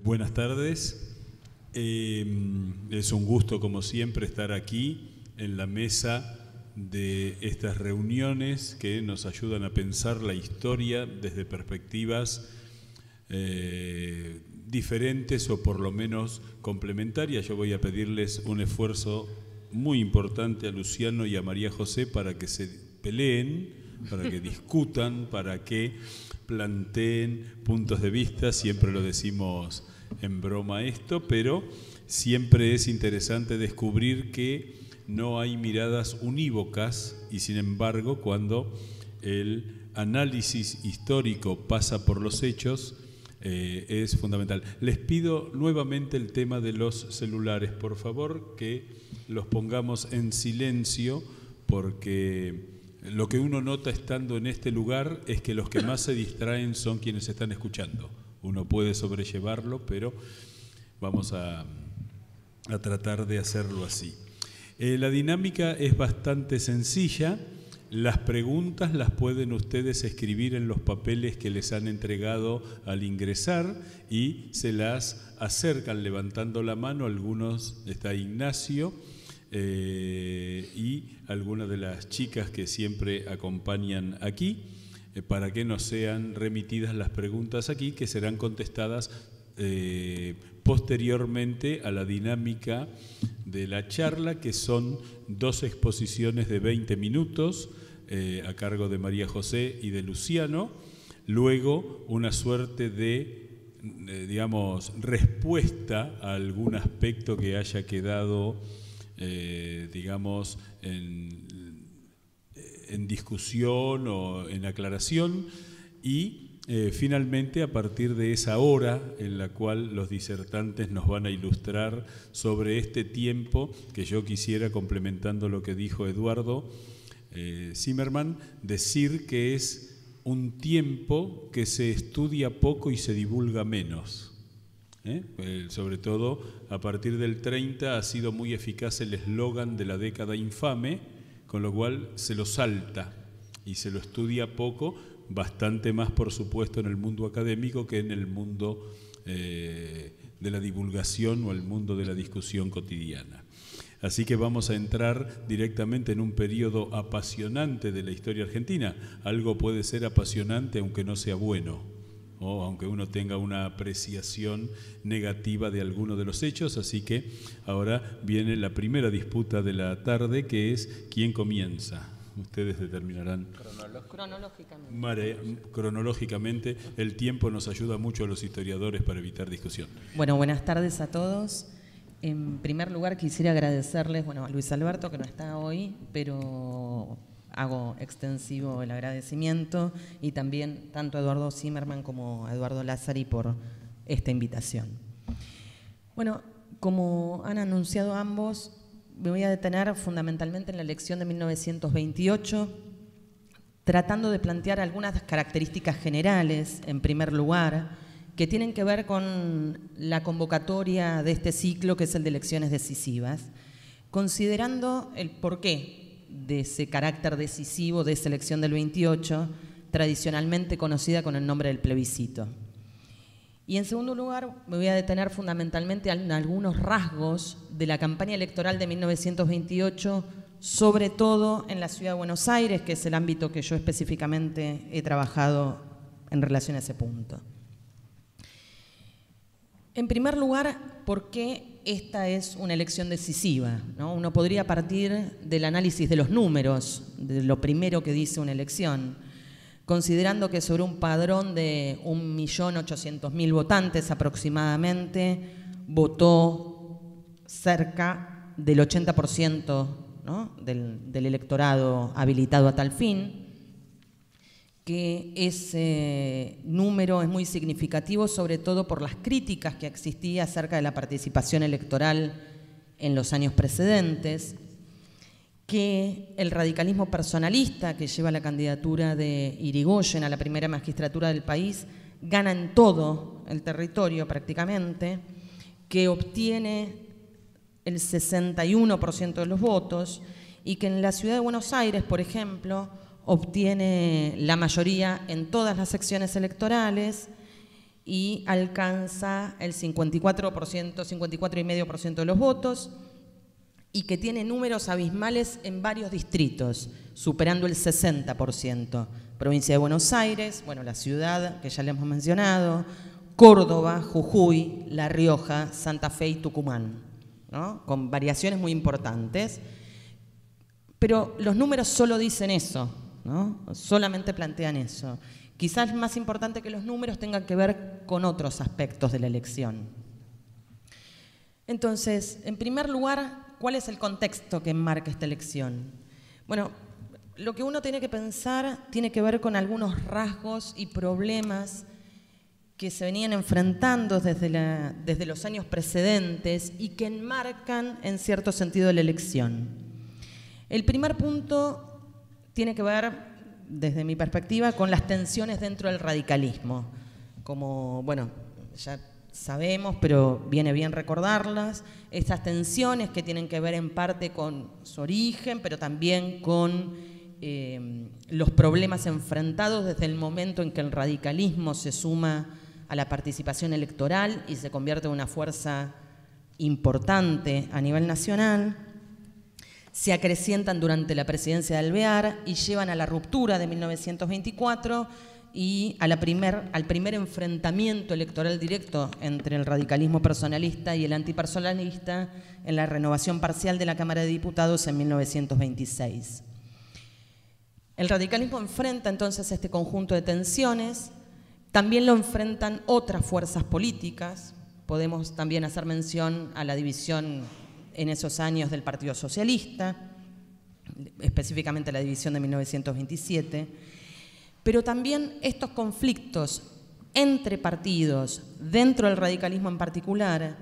Buenas tardes. Es un gusto, como siempre, estar aquí en la mesa de estas reuniones que nos ayudan a pensar la historia desde perspectivas diferentes o por lo menos complementarias. Yo voy a pedirles un esfuerzo muy importante a Luciano y a María José para que se peleen, para que discutan, para que planteen puntos de vista. Siempre lo decimos en broma esto, pero siempre es interesante descubrir que no hay miradas unívocas y sin embargo cuando el análisis histórico pasa por los hechos es fundamental. Les pido nuevamente el tema de los celulares, por favor, que los pongamos en silencio, porque lo que uno nota estando en este lugar es que los que más se distraen son quienes están escuchando. Uno puede sobrellevarlo, pero vamos a tratar de hacerlo así. La dinámica es bastante sencilla. Las preguntas las pueden ustedes escribir en los papeles que les han entregado al ingresar y se las acercan levantando la mano. Algunos, está Ignacio, y algunas de las chicas que siempre acompañan aquí, para que nos sean remitidas las preguntas aquí, que serán contestadas posteriormente a la dinámica de la charla, que son 2 exposiciones de 20 minutos a cargo de María José y de Luciano, luego una suerte de digamos, respuesta a algún aspecto que haya quedado digamos, en discusión o en aclaración, y finalmente a partir de esa hora en la cual los disertantes nos van a ilustrar sobre este tiempo, que yo quisiera, complementando lo que dijo Eduardo Zimmerman, decir que es un tiempo que se estudia poco y se divulga menos. Sobre todo a partir del 30 ha sido muy eficaz el eslogan de la década infame, con lo cual se lo salta y se lo estudia poco, bastante más por supuesto en el mundo académico que en el mundo de la divulgación o el mundo de la discusión cotidiana. Así que vamos a entrar directamente en un periodo apasionante de la historia argentina. Algo puede ser apasionante aunque no sea bueno, o aunque uno tenga una apreciación negativa de alguno de los hechos. Así que ahora viene la primera disputa de la tarde, que es ¿quién comienza? Ustedes determinarán. Cronológicamente. El tiempo nos ayuda mucho a los historiadores para evitar discusión. Bueno, buenas tardes a todos. En primer lugar quisiera agradecerles, a Luis Alberto, que no está hoy, pero hago extensivo el agradecimiento, y también tanto a Eduardo Zimmerman como a Eduardo Lázari por esta invitación. Bueno, como han anunciado ambos, me voy a detener fundamentalmente en la elección de 1928, tratando de plantear algunas características generales, en primer lugar, que tienen que ver con la convocatoria de este ciclo, que es el de elecciones decisivas, considerando el porqué de ese carácter decisivo de esa elección del 28, tradicionalmente conocida con el nombre del plebiscito. Y en segundo lugar, me voy a detener fundamentalmente en algunos rasgos de la campaña electoral de 1928, sobre todo en la ciudad de Buenos Aires, que es el ámbito que yo específicamente he trabajado en relación a ese punto. En primer lugar, ¿por qué esta es una elección decisiva? Uno podría partir del análisis de los números, de lo primero que dice una elección, considerando que sobre un padrón de 1.800.000 votantes aproximadamente, votó cerca del 80% del electorado habilitado a tal fin, que ese número es muy significativo, sobre todo por las críticas que existía acerca de la participación electoral en los años precedentes, que el radicalismo personalista que lleva la candidatura de Irigoyen a la primera magistratura del país gana en todo el territorio prácticamente, que obtiene el 61% de los votos, y que en la ciudad de Buenos Aires, por ejemplo, obtiene la mayoría en todas las secciones electorales y alcanza el 54%, 54,5% de los votos, y que tiene números abismales en varios distritos, superando el 60%. Provincia de Buenos Aires, bueno, la ciudad que ya le hemos mencionado, Córdoba, Jujuy, La Rioja, Santa Fe y Tucumán, ¿no? Con variaciones muy importantes. Pero los números solo dicen eso, ¿no? Solamente plantean eso. Quizás más importante que los números tengan que ver con otros aspectos de la elección. Entonces, en primer lugar, ¿cuál es el contexto que enmarca esta elección? Bueno, lo que uno tiene que pensar tiene que ver con algunos rasgos y problemas que se venían enfrentando desde los años precedentes y que enmarcan en cierto sentido la elección. El primer punto tiene que ver, desde mi perspectiva, con las tensiones dentro del radicalismo. Como, bueno, ya sabemos, pero viene bien recordarlas, estas tensiones que tienen que ver en parte con su origen, pero también con los problemas enfrentados desde el momento en que el radicalismo se suma a la participación electoral y se convierte en una fuerza importante a nivel nacional, se acrecientan durante la presidencia de Alvear y llevan a la ruptura de 1924 y al primer enfrentamiento electoral directo entre el radicalismo personalista y el antipersonalista en la renovación parcial de la Cámara de Diputados en 1926. El radicalismo enfrenta entonces este conjunto de tensiones, también lo enfrentan otras fuerzas políticas. Podemos también hacer mención a la división en esos años del Partido Socialista, específicamente la división de 1927, pero también estos conflictos entre partidos, dentro del radicalismo en particular,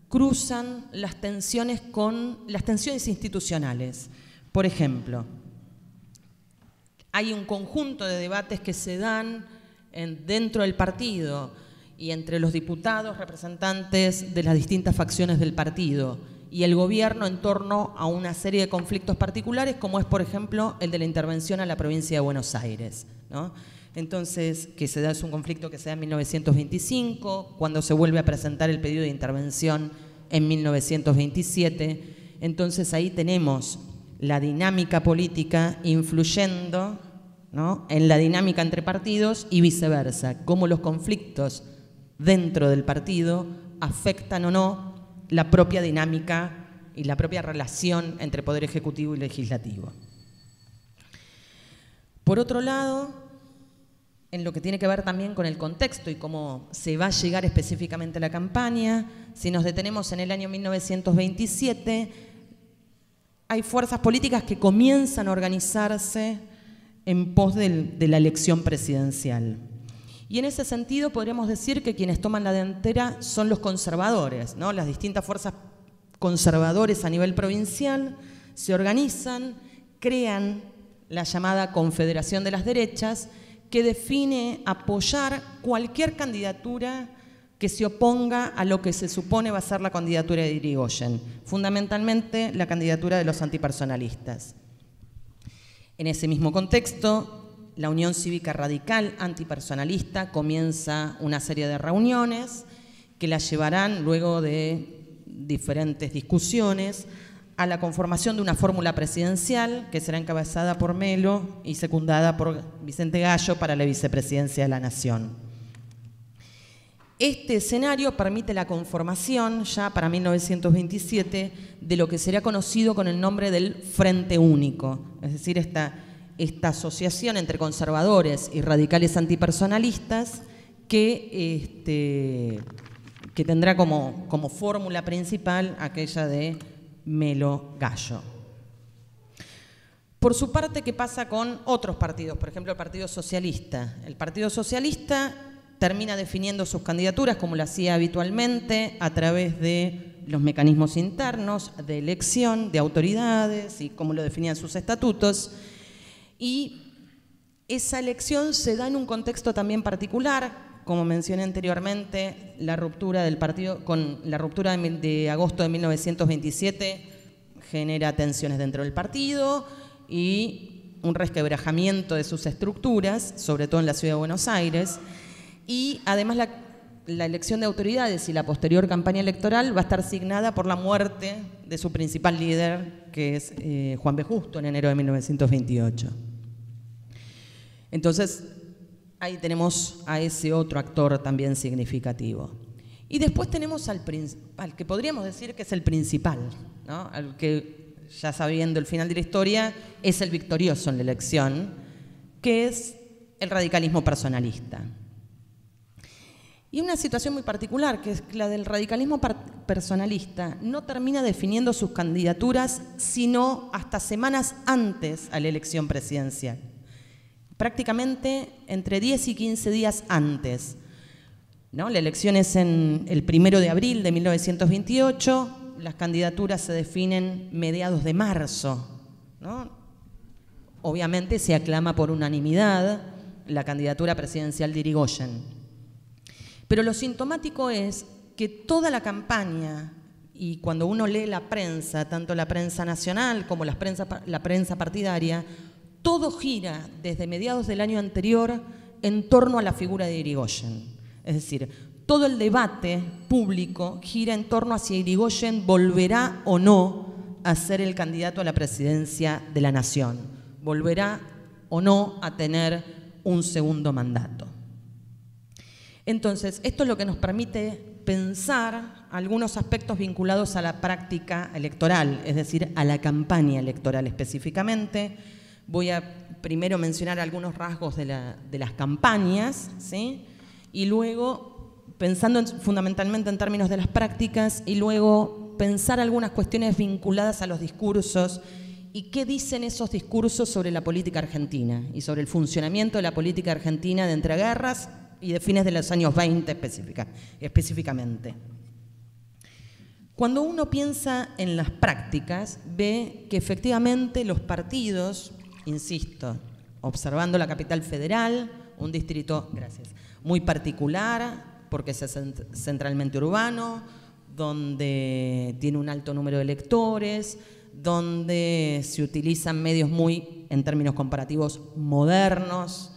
cruzan las tensiones con las tensiones institucionales. Por ejemplo, hay un conjunto de debates que se dan dentro del partido y entre los diputados representantes de las distintas facciones del partido y el gobierno en torno a una serie de conflictos particulares, como es, por ejemplo, el de la intervención a la provincia de Buenos Aires, ¿no? Entonces, es un conflicto que se da en 1925, cuando se vuelve a presentar el pedido de intervención en 1927. Entonces, ahí tenemos la dinámica política influyendo, ¿no?, en la dinámica entre partidos y viceversa, cómo los conflictos dentro del partido afectan o no la propia dinámica y la propia relación entre Poder Ejecutivo y Legislativo. Por otro lado, en lo que tiene que ver también con el contexto y cómo se va a llegar específicamente a la campaña, si nos detenemos en el año 1927, hay fuerzas políticas que comienzan a organizarse en pos de la elección presidencial. Y en ese sentido podríamos decir que quienes toman la delantera son los conservadores, ¿no? Las distintas fuerzas conservadores a nivel provincial se organizan, crean la llamada Confederación de las Derechas, que define apoyar cualquier candidatura que se oponga a lo que se supone va a ser la candidatura de Irigoyen, fundamentalmente la candidatura de los antipersonalistas. En ese mismo contexto, la Unión Cívica Radical Antipersonalista comienza una serie de reuniones que la llevarán, luego de diferentes discusiones, a la conformación de una fórmula presidencial que será encabezada por Melo y secundada por Vicente Gallo para la vicepresidencia de la Nación. Este escenario permite la conformación, ya para 1927, de lo que será conocido con el nombre del Frente Único, es decir, esta asociación entre conservadores y radicales antipersonalistas que tendrá como fórmula principal aquella de Melo Gallo. Por su parte, ¿qué pasa con otros partidos? Por ejemplo, el Partido Socialista. El Partido Socialista termina definiendo sus candidaturas, como lo hacía habitualmente, a través de los mecanismos internos de elección de autoridades y como lo definían sus estatutos. Y esa elección se da en un contexto también particular, como mencioné anteriormente, la ruptura del partido, con la ruptura de agosto de 1927 genera tensiones dentro del partido y un resquebrajamiento de sus estructuras, sobre todo en la ciudad de Buenos Aires, y además la elección de autoridades y la posterior campaña electoral va a estar signada por la muerte de su principal líder, que es Juan B. Justo, en enero de 1928. Entonces, ahí tenemos a ese otro actor también significativo. Y después tenemos al que podríamos decir que es el principal, ¿no? Al que, ya sabiendo el final de la historia, es el victorioso en la elección, que es el radicalismo personalista. Y una situación muy particular, que es la del radicalismo personalista, no termina definiendo sus candidaturas sino hasta semanas antes a la elección presidencial. Prácticamente entre 10 y 15 días antes, ¿no? La elección es en el 1 de abril de 1928, las candidaturas se definen mediados de marzo, ¿no? Obviamente se aclama por unanimidad la candidatura presidencial de Irigoyen. Pero lo sintomático es que toda la campaña, y cuando uno lee la prensa, tanto la prensa nacional como la prensa partidaria, todo gira desde mediados del año anterior en torno a la figura de Irigoyen. Es decir, todo el debate público gira en torno a si Irigoyen volverá o no a ser el candidato a la presidencia de la nación, volverá o no a tener un segundo mandato. Entonces, esto es lo que nos permite pensar algunos aspectos vinculados a la práctica electoral, es decir, a la campaña electoral específicamente. Voy a primero mencionar algunos rasgos de las campañas, ¿sí? Y luego, pensando fundamentalmente en términos de las prácticas, y luego pensar algunas cuestiones vinculadas a los discursos y qué dicen esos discursos sobre la política argentina y sobre el funcionamiento de la política argentina de entreguerras y de fines de los años 20 específicamente. Cuando uno piensa en las prácticas, ve que efectivamente los partidos, insisto, observando la capital federal, un distrito, muy particular, porque es centralmente urbano, donde tiene un alto número de electores, donde se utilizan medios muy, en términos comparativos, modernos.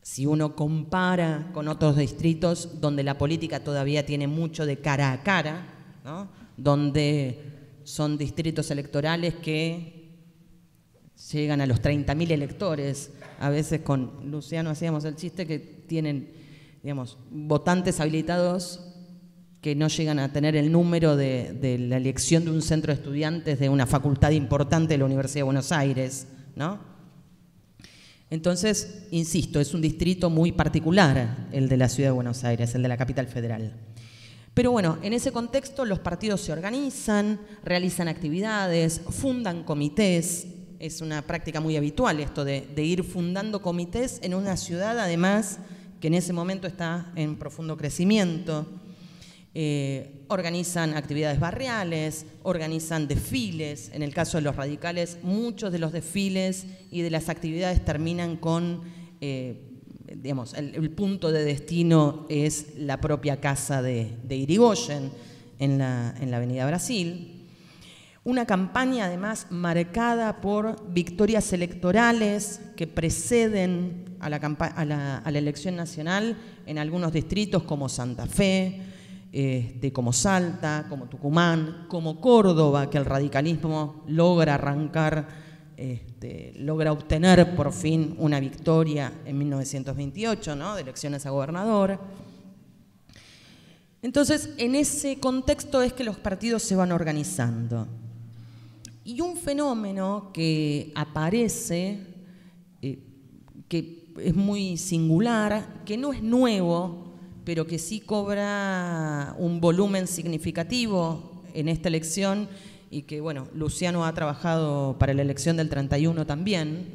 Si uno compara con otros distritos donde la política todavía tiene mucho de cara a cara, ¿no? Donde son distritos electorales que llegan a los 30.000 electores. A veces con Luciano hacíamos el chiste que tienen, digamos, votantes habilitados que no llegan a tener el número de la elección de un centro de estudiantes de una facultad importante de la Universidad de Buenos Aires, ¿no? Entonces, insisto, es un distrito muy particular el de la Ciudad de Buenos Aires, el de la capital federal. Pero bueno, en ese contexto los partidos se organizan, realizan actividades, fundan comités. Es una práctica muy habitual esto de ir fundando comités en una ciudad, además, que en ese momento está en profundo crecimiento. Organizan actividades barriales, organizan desfiles. En el caso de los radicales, muchos de los desfiles y de las actividades terminan con, digamos, el punto de destino es la propia casa de Irigoyen en la Avenida Brasil. Una campaña además marcada por victorias electorales que preceden a la elección nacional en algunos distritos como Santa Fe, como Salta, como Tucumán, como Córdoba, que el radicalismo logra arrancar, logra obtener por fin una victoria en 1928, ¿no? De elecciones a gobernador. Entonces, en ese contexto es que los partidos se van organizando. Y un fenómeno que aparece, que es muy singular, que no es nuevo, pero que sí cobra un volumen significativo en esta elección y que, bueno, Luciano ha trabajado para la elección del 31 también,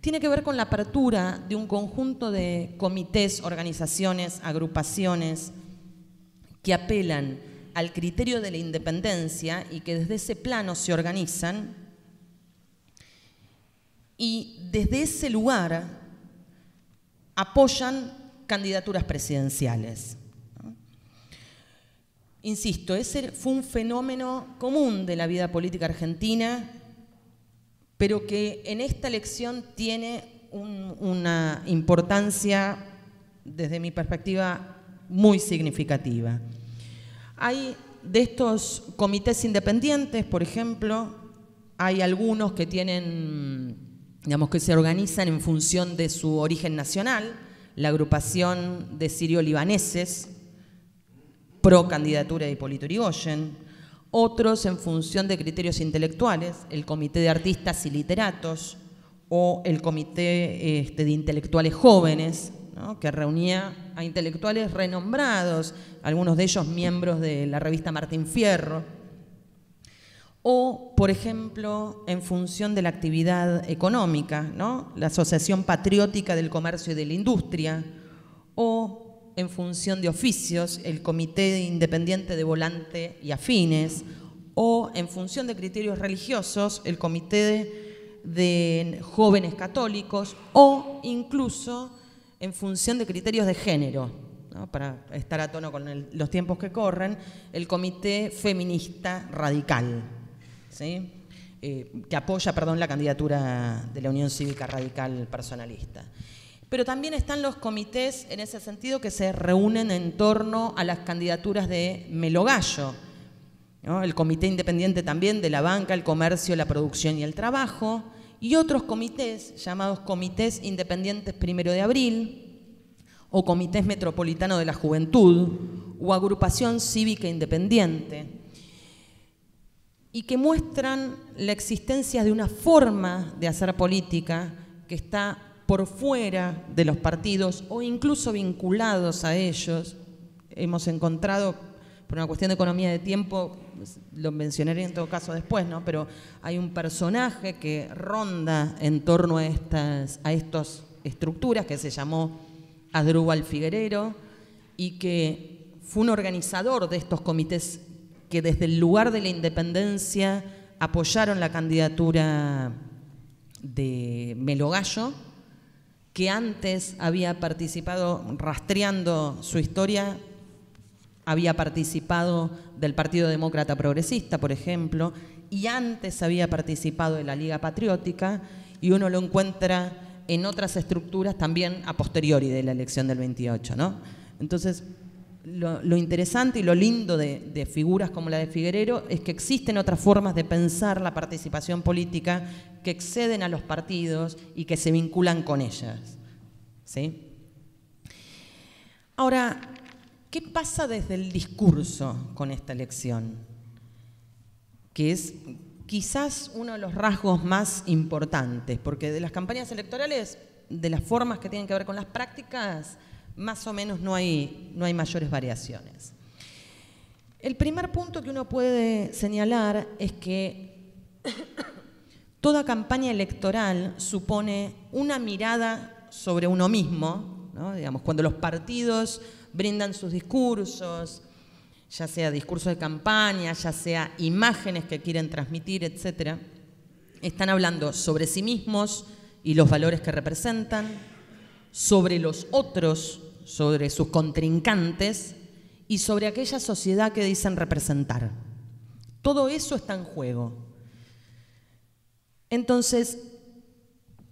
tiene que ver con la apertura de un conjunto de comités, organizaciones, agrupaciones que apelan al criterio de la independencia y que desde ese plano se organizan y desde ese lugar apoyan candidaturas presidenciales. Insisto, ese fue un fenómeno común de la vida política argentina, pero que en esta elección tiene una importancia desde mi perspectiva, muy significativa. Hay de estos comités independientes, por ejemplo, hay algunos que tienen, digamos, que se organizan en función de su origen nacional, la agrupación de sirio-libaneses, pro candidatura de Hipólito Yrigoyen, otros en función de criterios intelectuales, el Comité de Artistas y Literatos o el Comité de Intelectuales Jóvenes, ¿no?, que reunía a intelectuales renombrados, algunos de ellos miembros de la revista Martín Fierro, o, por ejemplo, en función de la actividad económica, ¿no?, la Asociación Patriótica del Comercio y de la Industria, o en función de oficios, el Comité Independiente de Volante y Afines, o en función de criterios religiosos, el Comité de Jóvenes Católicos, o incluso en función de criterios de género, ¿no?, para estar a tono con los tiempos que corren, el Comité Feminista Radical, ¿sí?, que apoya, la candidatura de la Unión Cívica Radical Personalista. Pero también están los comités, en ese sentido, que se reúnen en torno a las candidaturas de Melo Gallo, ¿no?, el Comité Independiente también de la Banca, el Comercio, la Producción y el Trabajo, y otros comités llamados Comités Independientes 1 de Abril, o Comités Metropolitano de la Juventud, o Agrupación Cívica Independiente, y que muestran la existencia de una forma de hacer política que está por fuera de los partidos o incluso vinculados a ellos. Hemos encontrado, por una cuestión de economía de tiempo, lo mencionaré en todo caso después, ¿no?, pero hay un personaje que ronda en torno a estas estructuras que se llamó Asdrúbal Figuerero y que fue un organizador de estos comités que desde el lugar de la independencia apoyaron la candidatura de Melo Gallo, que antes había participado, rastreando su historia, había participado del Partido Demócrata Progresista, por ejemplo, y antes había participado de la Liga Patriótica, y uno lo encuentra en otras estructuras también a posteriori de la elección del 28, ¿no? Entonces, lo interesante y lo lindo de figuras como la de Figuerero es que existen otras formas de pensar la participación política que exceden a los partidos y que se vinculan con ellas, ¿sí? Ahora, ¿qué pasa desde el discurso con esta elección? Que es quizás uno de los rasgos más importantes, porque de las campañas electorales, de las formas que tienen que ver con las prácticas, más o menos no hay mayores variaciones. El primer punto que uno puede señalar es que toda campaña electoral supone una mirada sobre uno mismo, ¿no? Digamos, cuando los partidos brindan sus discursos, ya sea discursos de campaña, ya sea imágenes que quieren transmitir, etcétera, están hablando sobre sí mismos y los valores que representan, sobre los otros, sobre sus contrincantes y sobre aquella sociedad que dicen representar. Todo eso está en juego. Entonces,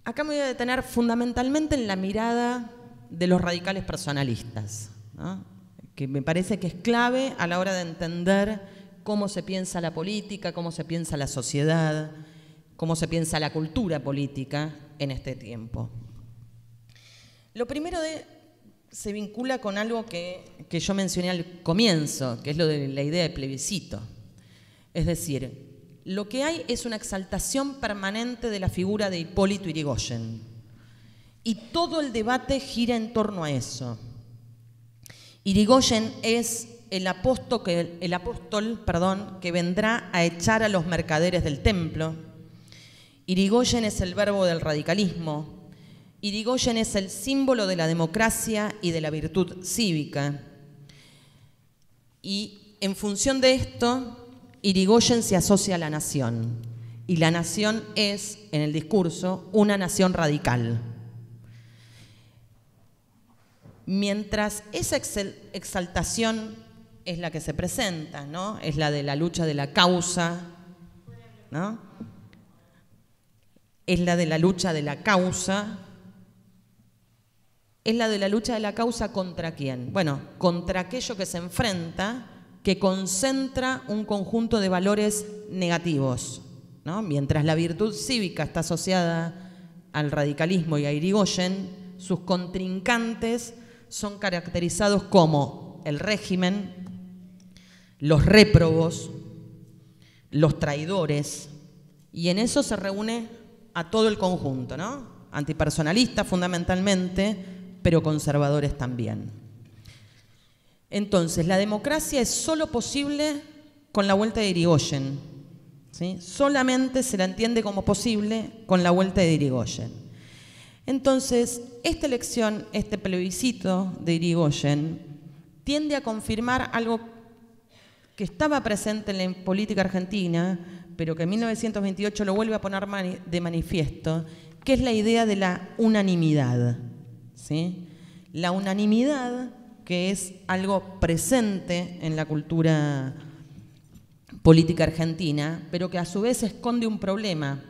acá me voy a detener fundamentalmente en la mirada de los radicales personalistas, ¿no?, que me parece que es clave a la hora de entender cómo se piensa la política, cómo se piensa la sociedad, cómo se piensa la cultura política en este tiempo. Lo primero se vincula con algo que yo mencioné al comienzo, que es lo de la idea de plebiscito. Es decir, lo que hay es una exaltación permanente de la figura de Hipólito Yrigoyen. Y todo el debate gira en torno a eso. Yrigoyen es el apóstol que vendrá a echar a los mercaderes del templo. Yrigoyen es el verbo del radicalismo. Yrigoyen es el símbolo de la democracia y de la virtud cívica. Y en función de esto, Yrigoyen se asocia a la nación. Y la nación es, en el discurso, una nación radical. Mientras esa exaltación es la que se presenta, ¿no?, es la de la lucha de la causa, ¿no?, es la de la lucha de la causa, es la de la lucha de la causa ¿contra quién? Bueno, contra aquello que se enfrenta, que concentra un conjunto de valores negativos, ¿no? Mientras la virtud cívica está asociada al radicalismo y a Irigoyen, sus contrincantes son caracterizados como el régimen, los réprobos, los traidores, y en eso se reúne a todo el conjunto, ¿no? Antipersonalistas fundamentalmente, pero conservadores también. Entonces, la democracia es solo posible con la vuelta de Irigoyen, ¿sí? Solamente se la entiende como posible con la vuelta de Irigoyen. Entonces, esta elección, este plebiscito de Irigoyen, tiende a confirmar algo que estaba presente en la política argentina, pero que en 1928 lo vuelve a poner de manifiesto, que es la idea de la unanimidad, ¿sí? La unanimidad, que es algo presente en la cultura política argentina, pero que a su vez esconde un problema,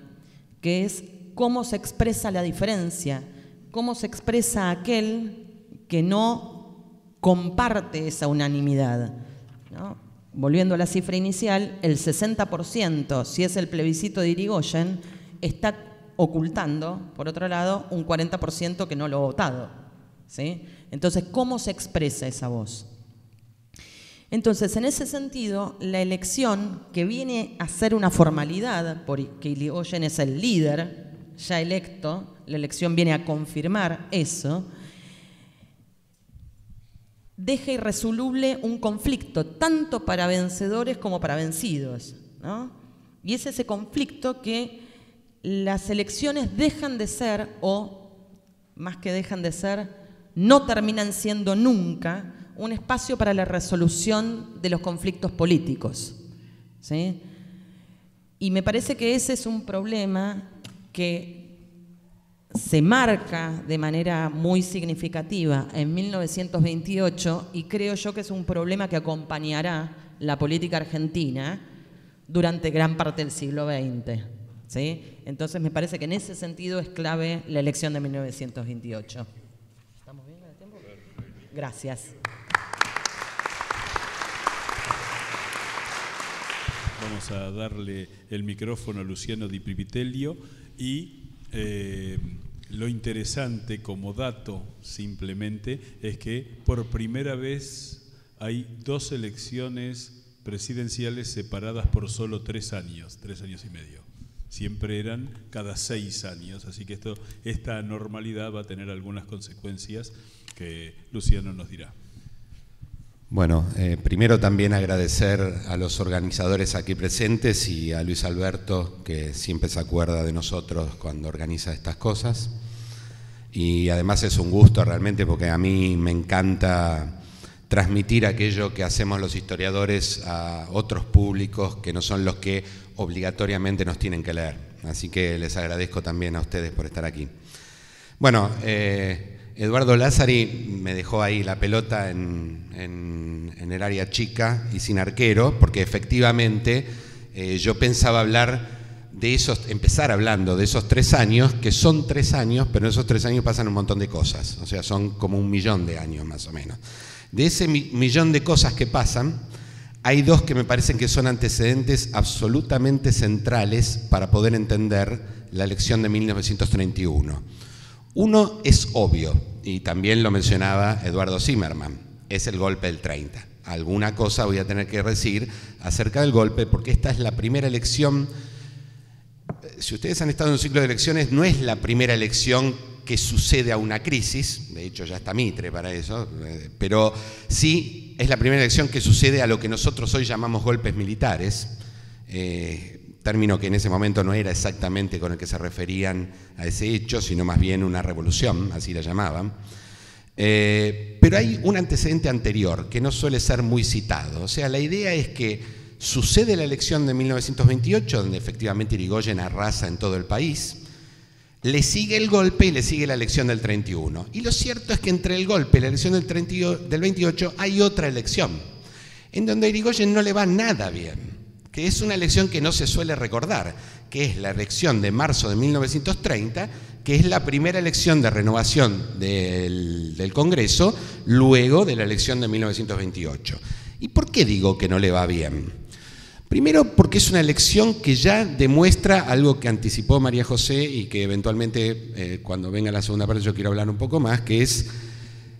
que es cómo se expresa la diferencia, cómo se expresa aquel que no comparte esa unanimidad, ¿no? Volviendo a la cifra inicial, el 60%, si es el plebiscito de Irigoyen, está ocultando, por otro lado, un 40% que no lo ha votado, ¿sí? Entonces, ¿cómo se expresa esa voz? Entonces, en ese sentido, la elección, que viene a ser una formalidad, porque Irigoyen es el líder ya electo, la elección viene a confirmar eso, deja irresoluble un conflicto, tanto para vencedores como para vencidos, ¿no? Y es ese conflicto que las elecciones dejan de ser, o más que dejan de ser, no terminan siendo nunca un espacio para la resolución de los conflictos políticos, ¿sí? Y me parece que ese es un problema que se marca de manera muy significativa en 1928 y creo yo que es un problema que acompañará la política argentina durante gran parte del siglo XX, ¿sí? Entonces me parece que en ese sentido es clave la elección de 1928. ¿Estamos bien de tiempo? Gracias. Vamos a darle el micrófono a Luciano Di Privitello y lo interesante como dato simplemente es que por primera vez hay 2 elecciones presidenciales separadas por solo 3 años y medio. Siempre eran cada 6 años, así que esta anormalidad va a tener algunas consecuencias que Luciano nos dirá. Bueno, primero también agradecer a los organizadores aquí presentes y a Luis Alberto, que siempre se acuerda de nosotros cuando organiza estas cosas. Y además es un gusto realmente porque a mí me encanta transmitir aquello que hacemos los historiadores a otros públicos que no son los que obligatoriamente nos tienen que leer. Así que les agradezco también a ustedes por estar aquí. Bueno, Eduardo Lázari me dejó ahí la pelota en el área chica y sin arquero, porque efectivamente yo pensaba empezar hablando de esos 3 años, que son 3 años, pero en esos 3 años pasan un montón de cosas, o sea, son como 1.000.000 de años más o menos. De ese 1.000.000 de cosas que pasan, hay 2 que me parecen que son antecedentes absolutamente centrales para poder entender la elección de 1931. Uno es obvio, y también lo mencionaba Eduardo Zimmerman, es el golpe del 30. Alguna cosa voy a tener que decir acerca del golpe, porque esta es la primera elección. Si ustedes han estado en un ciclo de elecciones, no es la primera elección que sucede a una crisis, de hecho ya está Mitre para eso, pero sí es la primera elección que sucede a lo que nosotros hoy llamamos golpes militares, término que en ese momento no era exactamente con el que se referían a ese hecho, sino más bien una revolución, así la llamaban. Pero hay un antecedente anterior que no suele ser muy citado. O sea, la idea es que sucede la elección de 1928, donde efectivamente Irigoyen arrasa en todo el país, le sigue el golpe y le sigue la elección del 31. Y lo cierto es que entre el golpe y la elección del 28 hay otra elección, en donde a Irigoyen no le va nada bien, que es una elección que no se suele recordar, que es la elección de marzo de 1930, que que es la primera elección de renovación del Congreso luego de la elección de 1928. ¿Y por qué digo que no le va bien? Primero, porque es una elección que ya demuestra algo que anticipó María José y que eventualmente, cuando venga la segunda parte, yo quiero hablar un poco más, que es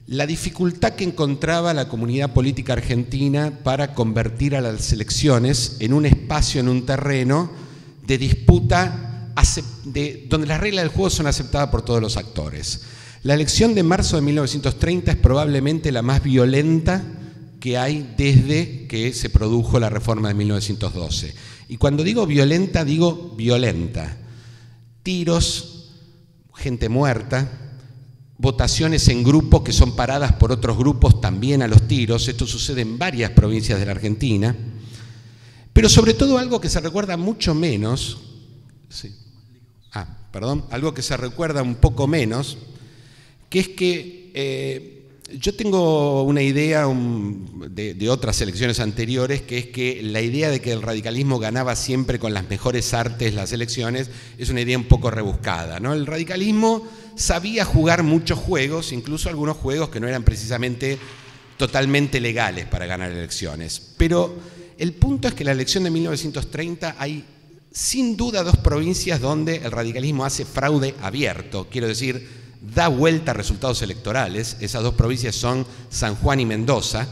la dificultad que encontraba la comunidad política argentina para convertir a las elecciones en un espacio, en un terreno de disputa donde las reglas del juego son aceptadas por todos los actores. La elección de marzo de 1930 es probablemente la más violenta que hay desde que se produjo la reforma de 1912. Y cuando digo violenta, digo violenta. Tiros, gente muerta, votaciones en grupos que son paradas por otros grupos también a los tiros. Esto sucede en varias provincias de la Argentina. Pero sobre todo algo que se recuerda mucho menos, algo que se recuerda un poco menos, que es que yo tengo una idea de otras elecciones anteriores, que es que la idea de que el radicalismo ganaba siempre con las mejores artes las elecciones es una idea un poco rebuscada, ¿no? El radicalismo sabía jugar muchos juegos, incluso algunos juegos que no eran precisamente totalmente legales para ganar elecciones. Pero el punto es que en la elección de 1930 hay sin duda dos provincias donde el radicalismo hace fraude abierto, quiero decir, da vuelta a resultados electorales. Esas dos provincias son San Juan y Mendoza,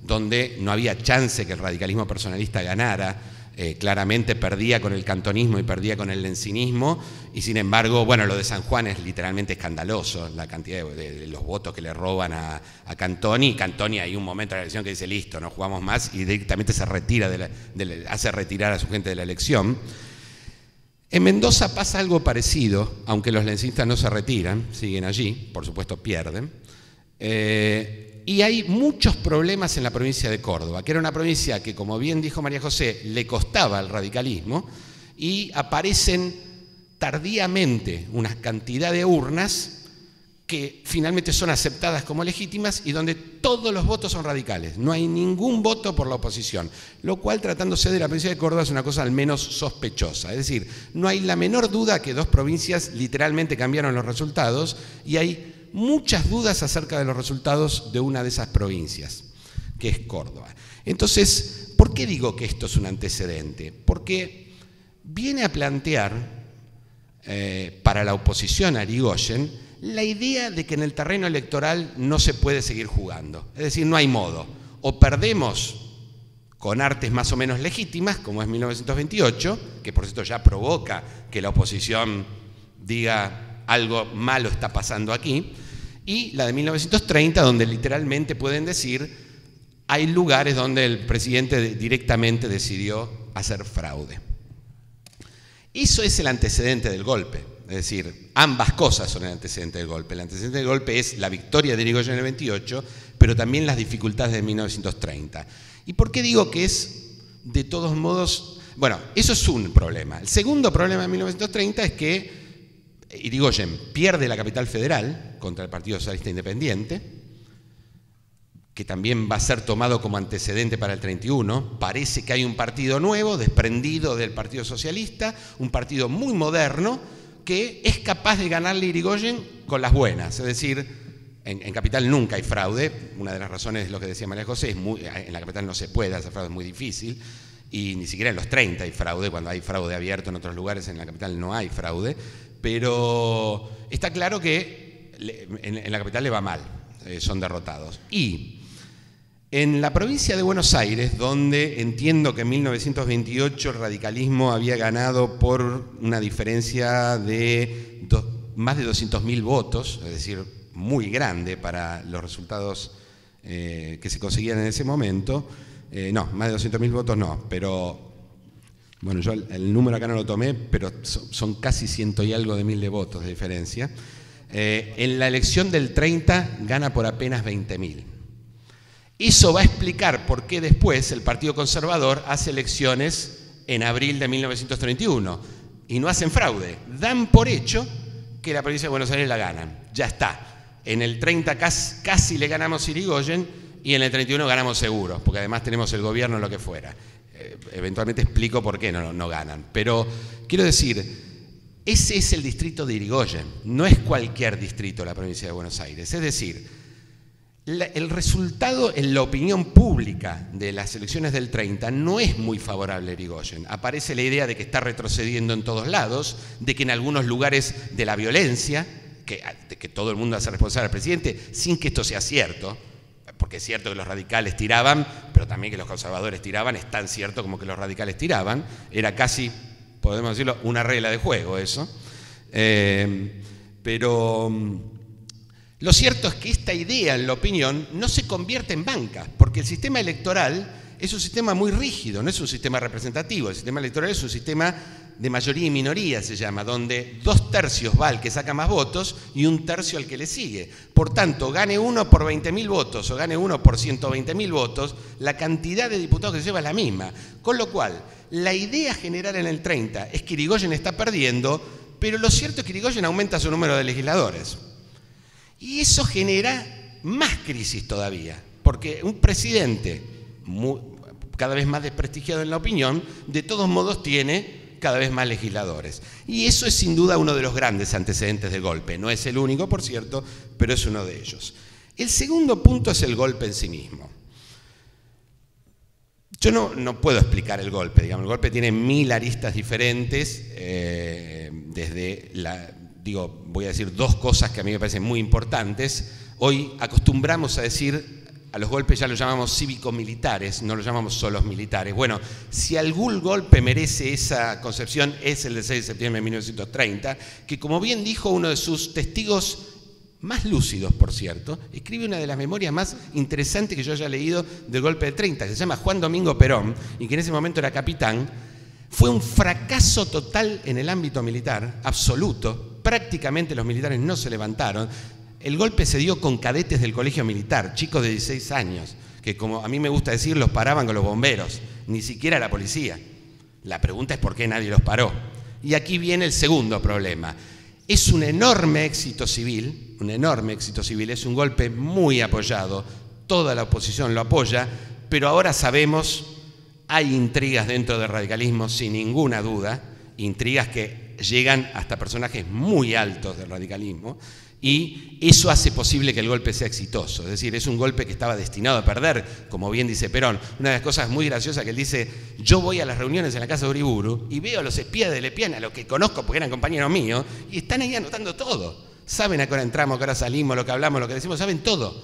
donde no había chance que el radicalismo personalista ganara. Claramente perdía con el cantonismo y perdía con el lencinismo, y sin embargo, bueno, lo de San Juan es literalmente escandaloso, la cantidad de los votos que le roban a Cantoni. Cantoni hay un momento de la elección que dice, listo, no jugamos más, y directamente se retira hace retirar a su gente de la elección. En Mendoza pasa algo parecido, aunque los lencistas no se retiran, siguen allí, por supuesto pierden. Y hay muchos problemas en la provincia de Córdoba, que era una provincia que, como bien dijo María José, le costaba al radicalismo, y aparecen tardíamente una cantidad de urnas que finalmente son aceptadas como legítimas y donde todos los votos son radicales. No hay ningún voto por la oposición, lo cual, tratándose de la provincia de Córdoba, es una cosa al menos sospechosa. Es decir, no hay la menor duda que dos provincias literalmente cambiaron los resultados, y hay muchas dudas acerca de los resultados de una de esas provincias, que es Córdoba. Entonces, ¿por qué digo que esto es un antecedente? Porque viene a plantear para la oposición a Irigoyen la idea de que en el terreno electoral no se puede seguir jugando. Es decir, no hay modo. O perdemos con artes más o menos legítimas, como es 1928, que por cierto ya provoca que la oposición diga algo malo está pasando aquí, y la de 1930, donde literalmente pueden decir hay lugares donde el presidente directamente decidió hacer fraude. Eso es el antecedente del golpe. Es decir, ambas cosas son el antecedente del golpe. El antecedente del golpe es la victoria de Irigoyen en el 28, pero también las dificultades de 1930. ¿Y por qué digo que es, de todos modos, bueno, eso es un problema? El segundo problema de 1930 es que Irigoyen pierde la capital federal contra el Partido Socialista Independiente, que también va a ser tomado como antecedente para el 31. Parece que hay un partido nuevo, desprendido del Partido Socialista, un partido muy moderno, que es capaz de ganarle a Irigoyen con las buenas. Es decir, en Capital nunca hay fraude. Una de las razones es lo que decía María José, en la Capital no se puede hacer fraude, es muy difícil, y ni siquiera en los 30 hay fraude. Cuando hay fraude abierto en otros lugares, en la Capital no hay fraude, pero está claro que en la Capital le va mal, son derrotados. Y en la provincia de Buenos Aires, donde entiendo que en 1928 el radicalismo había ganado por una diferencia de más de 200.000 votos, es decir, muy grande para los resultados que se conseguían en ese momento. No, más de 200.000 votos no, pero bueno, yo el número acá no lo tomé, pero son casi 100 y algo de mil de votos de diferencia. En la elección del 30 gana por apenas 20.000. Eso va a explicar por qué después el Partido Conservador hace elecciones en abril de 1931 y no hacen fraude. Dan por hecho que la provincia de Buenos Aires la ganan. Ya está. En el 30 casi le ganamos a Irigoyen y en el 31 ganamos seguro, porque además tenemos el gobierno, lo que fuera. Eventualmente explico por qué no ganan. Pero quiero decir, ese es el distrito de Irigoyen, no es cualquier distrito de la provincia de Buenos Aires. Es decir, el resultado en la opinión pública de las elecciones del 30 no es muy favorable a Irigoyen. Aparece la idea de que está retrocediendo en todos lados, de que en algunos lugares de la violencia, de que todo el mundo hace responsable al presidente, sin que esto sea cierto, porque es cierto que los radicales tiraban, pero también que los conservadores tiraban, es tan cierto como que los radicales tiraban, era casi, podemos decirlo, una regla de juego eso. Pero lo cierto es que esta idea en la opinión no se convierte en banca, porque el sistema electoral es un sistema muy rígido, no es un sistema representativo. El sistema electoral es un sistema de mayoría y minoría, se llama, donde 2/3 va al que saca más votos y 1/3 al que le sigue. Por tanto, gane uno por 20.000 votos o gane uno por 120.000 votos, la cantidad de diputados que se lleva es la misma. Con lo cual, la idea general en el 30 es que Irigoyen está perdiendo, pero lo cierto es que Irigoyen aumenta su número de legisladores. Y eso genera más crisis todavía, porque un presidente cada vez más desprestigiado en la opinión, de todos modos tiene cada vez más legisladores. Y eso es sin duda uno de los grandes antecedentes del golpe. No es el único, por cierto, pero es uno de ellos. El segundo punto es el golpe en sí mismo. Yo no puedo explicar el golpe, digamos. El golpe tiene 1000 aristas diferentes, voy a decir dos cosas que a mí me parecen muy importantes. Hoy acostumbramos a decir, a los golpes ya los llamamos cívico-militares, no los llamamos solos militares. Bueno, si algún golpe merece esa concepción es el del 6 de septiembre de 1930, que como bien dijo uno de sus testigos más lúcidos, por cierto, escribe una de las memorias más interesantes que yo haya leído del golpe del 30, que se llama Juan Domingo Perón, y que en ese momento era capitán. Fue un fracaso total en el ámbito militar, absoluto. Prácticamente los militares no se levantaron. El golpe se dio con cadetes del colegio militar, chicos de 16 años, que como a mí me gusta decir, los paraban con los bomberos, ni siquiera la policía. La pregunta es por qué nadie los paró. Y aquí viene el segundo problema. Es un enorme éxito civil, es un golpe muy apoyado, toda la oposición lo apoya, pero ahora sabemos, hay intrigas dentro del radicalismo sin ninguna duda, intrigas que llegan hasta personajes muy altos del radicalismo, y eso hace posible que el golpe sea exitoso. Es decir, es un golpe que estaba destinado a perder, como bien dice Perón. Una de las cosas muy graciosas que él dice, yo voy a las reuniones en la casa de Uriburu y veo a los espías de Lepiana, a los que conozco porque eran compañeros míos, y están ahí anotando todo. Saben a qué hora entramos, a qué hora salimos, lo que hablamos, lo que decimos, saben todo.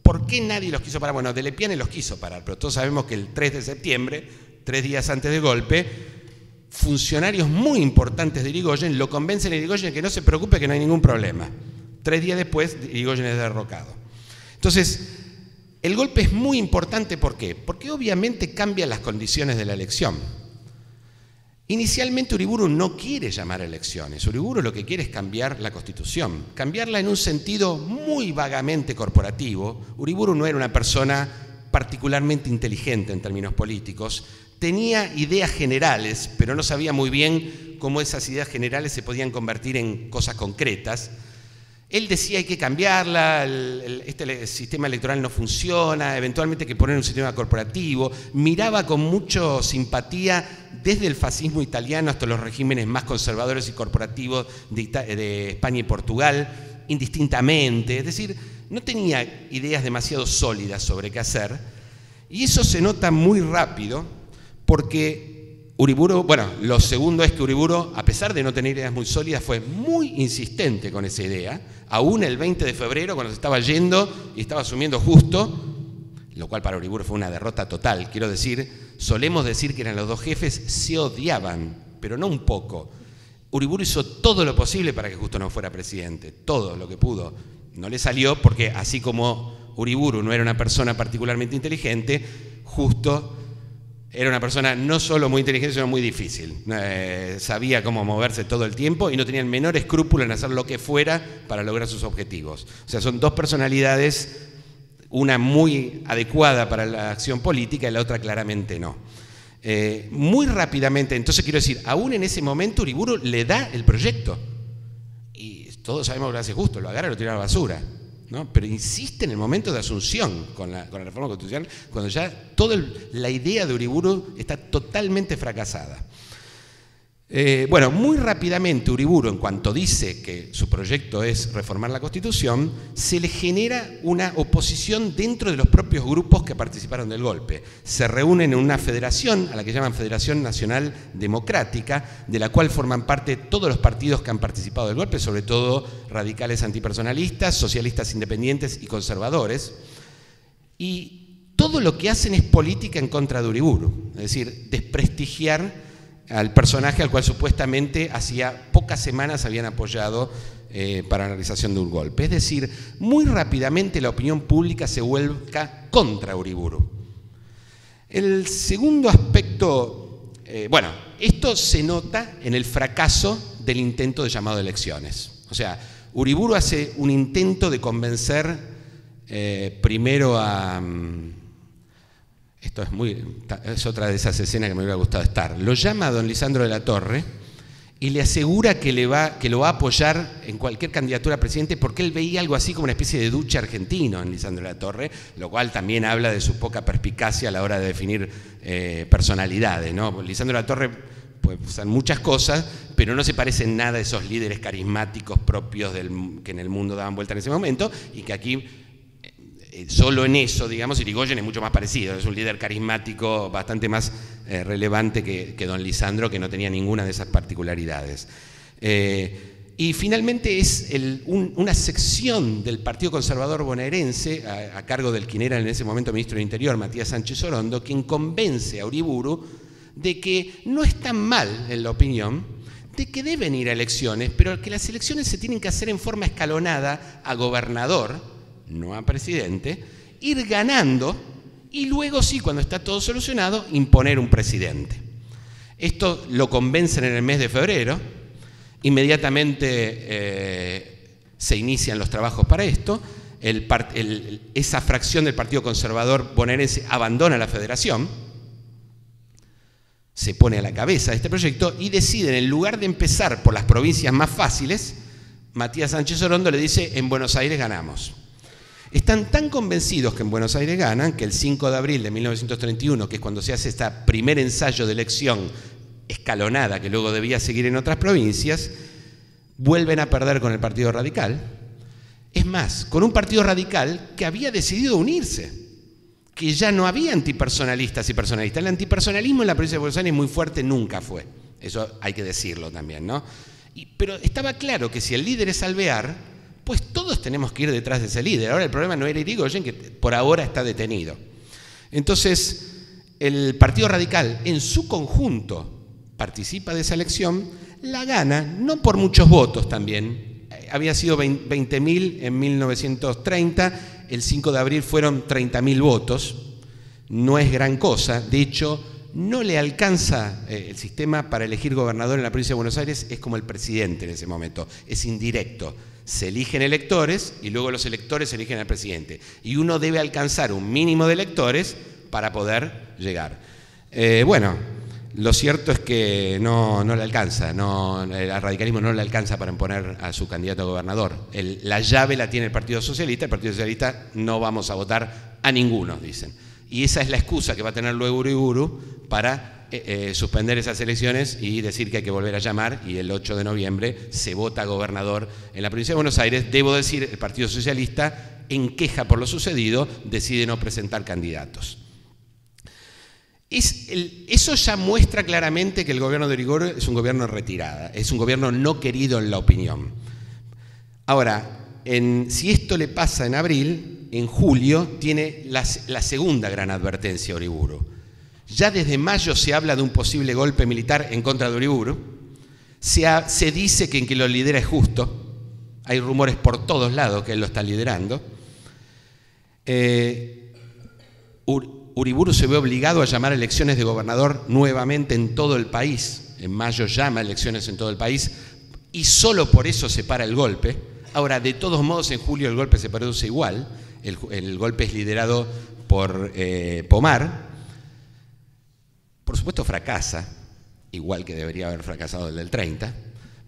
¿Por qué nadie los quiso parar? Bueno, de Lepiane los quiso parar, pero todos sabemos que el 3 de septiembre, 3 días antes del golpe, funcionarios muy importantes de Irigoyen lo convencen a Irigoyen que no se preocupe, que no hay ningún problema. 3 días después, Irigoyen es derrocado. Entonces, el golpe es muy importante, ¿por qué? Porque obviamente cambia las condiciones de la elección. Inicialmente Uriburu no quiere llamar a elecciones. Uriburu lo que quiere es cambiar la Constitución, cambiarla en un sentido muy vagamente corporativo. Uriburu no era una persona particularmente inteligente en términos políticos, tenía ideas generales, pero no sabía muy bien cómo esas ideas generales se podían convertir en cosas concretas. Él decía hay que cambiarla, este sistema electoral no funciona, eventualmente hay que poner un sistema corporativo. Miraba con mucha simpatía desde el fascismo italiano hasta los regímenes más conservadores y corporativos de España y Portugal, indistintamente. Es decir, no tenía ideas demasiado sólidas sobre qué hacer. Y eso se nota muy rápido porque Uriburu, bueno, lo segundo es que Uriburu, a pesar de no tener ideas muy sólidas, fue muy insistente con esa idea. Aún el 20 de febrero, cuando se estaba yendo y estaba asumiendo justo, lo cual para Uriburu fue una derrota total. Quiero decir, solemos decir que eran los dos jefes, se odiaban, pero no un poco. Uriburu hizo todo lo posible para que Justo no fuera presidente, todo lo que pudo. No le salió porque así como Uriburu no era una persona particularmente inteligente, Justo era una persona no solo muy inteligente, sino muy difícil. Sabía cómo moverse todo el tiempo y no tenía el menor escrúpulo en hacer lo que fuera para lograr sus objetivos. O sea, son dos personalidades, una muy adecuada para la acción política y la otra claramente no. Muy rápidamente, entonces quiero decir, aún en ese momento Uriburu le da el proyecto. Y todos sabemos lo que hace Justo, lo agarra y lo tira a la basura, ¿no? Pero insiste en el momento de asunción con la reforma constitucional, cuando ya toda la idea de Uriburu está totalmente fracasada. Bueno, muy rápidamente Uriburu, en cuanto dice que su proyecto es reformar la Constitución, se le genera una oposición dentro de los propios grupos que participaron del golpe. Se reúnen en una federación, a la que llaman Federación Nacional Democrática, de la cual forman parte todos los partidos que han participado del golpe, sobre todo radicales antipersonalistas, socialistas independientes y conservadores. Y todo lo que hacen es política en contra de Uriburu, es decir, desprestigiar al personaje al cual supuestamente hacía pocas semanas habían apoyado para la realización de un golpe. Es decir, muy rápidamente la opinión pública se vuelca contra Uriburu. El segundo aspecto, bueno, esto se nota en el fracaso del intento de llamado a elecciones. O sea, Uriburu hace un intento de convencer primero a... Esto es otra de esas escenas que me hubiera gustado estar. Lo llama a don Lisandro de la Torre y le asegura que lo va a apoyar en cualquier candidatura a presidente, porque él veía algo así como una especie de Duce argentino en Lisandro de la Torre, lo cual también habla de su poca perspicacia a la hora de definir personalidades, ¿no? Lisandro de la Torre puede usar muchas cosas, pero no se parece en nada a esos líderes carismáticos propios que en el mundo daban vuelta en ese momento, y que aquí... solo en eso, digamos, Irigoyen es mucho más parecido, es un líder carismático bastante más relevante que don Lisandro, que no tenía ninguna de esas particularidades. Y finalmente es una sección del Partido Conservador bonaerense, a cargo del quien era en ese momento ministro del Interior, Matías Sánchez Orondo, quien convence a Uriburu de que no es tan mal, en la opinión, de que deben ir a elecciones, pero que las elecciones se tienen que hacer en forma escalonada a gobernador, no a presidente, ir ganando y luego sí, cuando está todo solucionado, imponer un presidente. Esto lo convencen en el mes de febrero, inmediatamente se inician los trabajos para esto, esa fracción del Partido Conservador bonaerense abandona la federación, se pone a la cabeza de este proyecto y deciden, en lugar de empezar por las provincias más fáciles, Matías Sánchez Orondo le dice: en Buenos Aires ganamos. Están tan convencidos que en Buenos Aires ganan que el 5 de abril de 1931, que es cuando se hace este primer ensayo de elección escalonada que luego debía seguir en otras provincias, vuelven a perder con el Partido Radical. Es más, con un Partido Radical que había decidido unirse, que ya no había antipersonalistas y personalistas. El antipersonalismo en la provincia de Buenos Aires muy fuerte nunca fue, eso hay que decirlo también, ¿no? Pero estaba claro que si el líder es Alvear, pues todos tenemos que ir detrás de ese líder. Ahora el problema no era Irigoyen, que por ahora está detenido. Entonces, el Partido Radical en su conjunto participa de esa elección, la gana, no por muchos votos también, había sido 20.000 en 1930, el 5 de abril fueron 30.000 votos, no es gran cosa, de hecho no le alcanza el sistema para elegir gobernador en la provincia de Buenos Aires, es como el presidente en ese momento, es indirecto. Se eligen electores y luego los electores eligen al presidente. Y uno debe alcanzar un mínimo de electores para poder llegar. Bueno, lo cierto es que no le alcanza, el radicalismo no le alcanza para imponer a su candidato a gobernador. La llave la tiene el Partido Socialista no vamos a votar a ninguno, dicen. Y esa es la excusa que va a tener luego Uriburu para suspender esas elecciones y decir que hay que volver a llamar, y el 8 de noviembre se vota gobernador en la provincia de Buenos Aires. Debo decir, el Partido Socialista, en queja por lo sucedido, decide no presentar candidatos. Eso ya muestra claramente que el gobierno de Irigoyen es un gobierno en retirada, es un gobierno no querido en la opinión. Ahora, si esto le pasa en abril, en julio tiene la segunda gran advertencia Uriburu. Ya desde mayo se habla de un posible golpe militar en contra de Uriburu. Se dice que quien lo lidera es Justo. Hay rumores por todos lados que él lo está liderando. Uriburu se ve obligado a llamar elecciones de gobernador nuevamente en todo el país. En mayo llama elecciones en todo el país y solo por eso se para el golpe. Ahora, de todos modos, en julio el golpe se produce igual. El golpe es liderado por Pomar. Por supuesto fracasa, igual que debería haber fracasado el del 30,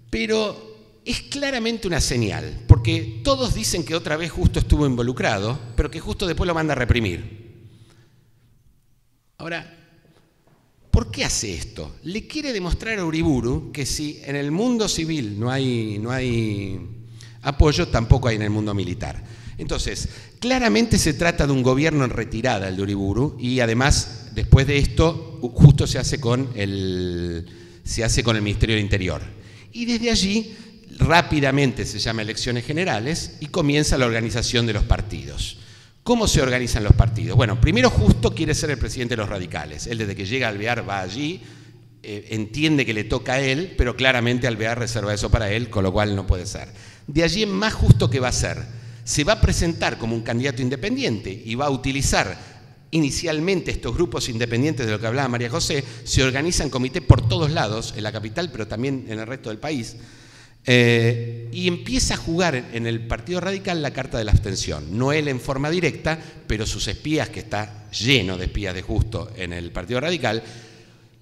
pero es claramente una señal, porque todos dicen que otra vez Justo estuvo involucrado, pero que Justo después lo manda a reprimir. Ahora, ¿Por qué hace esto? Le quiere demostrar a Uriburu que si en el mundo civil no hay apoyo, tampoco hay en el mundo militar. Entonces, claramente se trata de un gobierno en retirada, el de Uriburu, y además, después de esto, justo se hace con el Ministerio del Interior. Y desde allí, rápidamente se llama elecciones generales y comienza la organización de los partidos. ¿Cómo se organizan los partidos? Bueno, primero Justo quiere ser el presidente de los radicales. Él desde que llega a Alvear va allí, entiende que le toca a él, pero claramente Alvear reserva eso para él, con lo cual no puede ser. De allí en más, Justo, ¿qué va a hacer? Se va a presentar como un candidato independiente y va a utilizar inicialmente estos grupos independientes de lo que hablaba María José, se organizan comités por todos lados, en la capital, pero también en el resto del país, y empieza a jugar en el Partido Radical la carta de la abstención. No él en forma directa, pero sus espías, que está lleno de espías de Justo en el Partido Radical,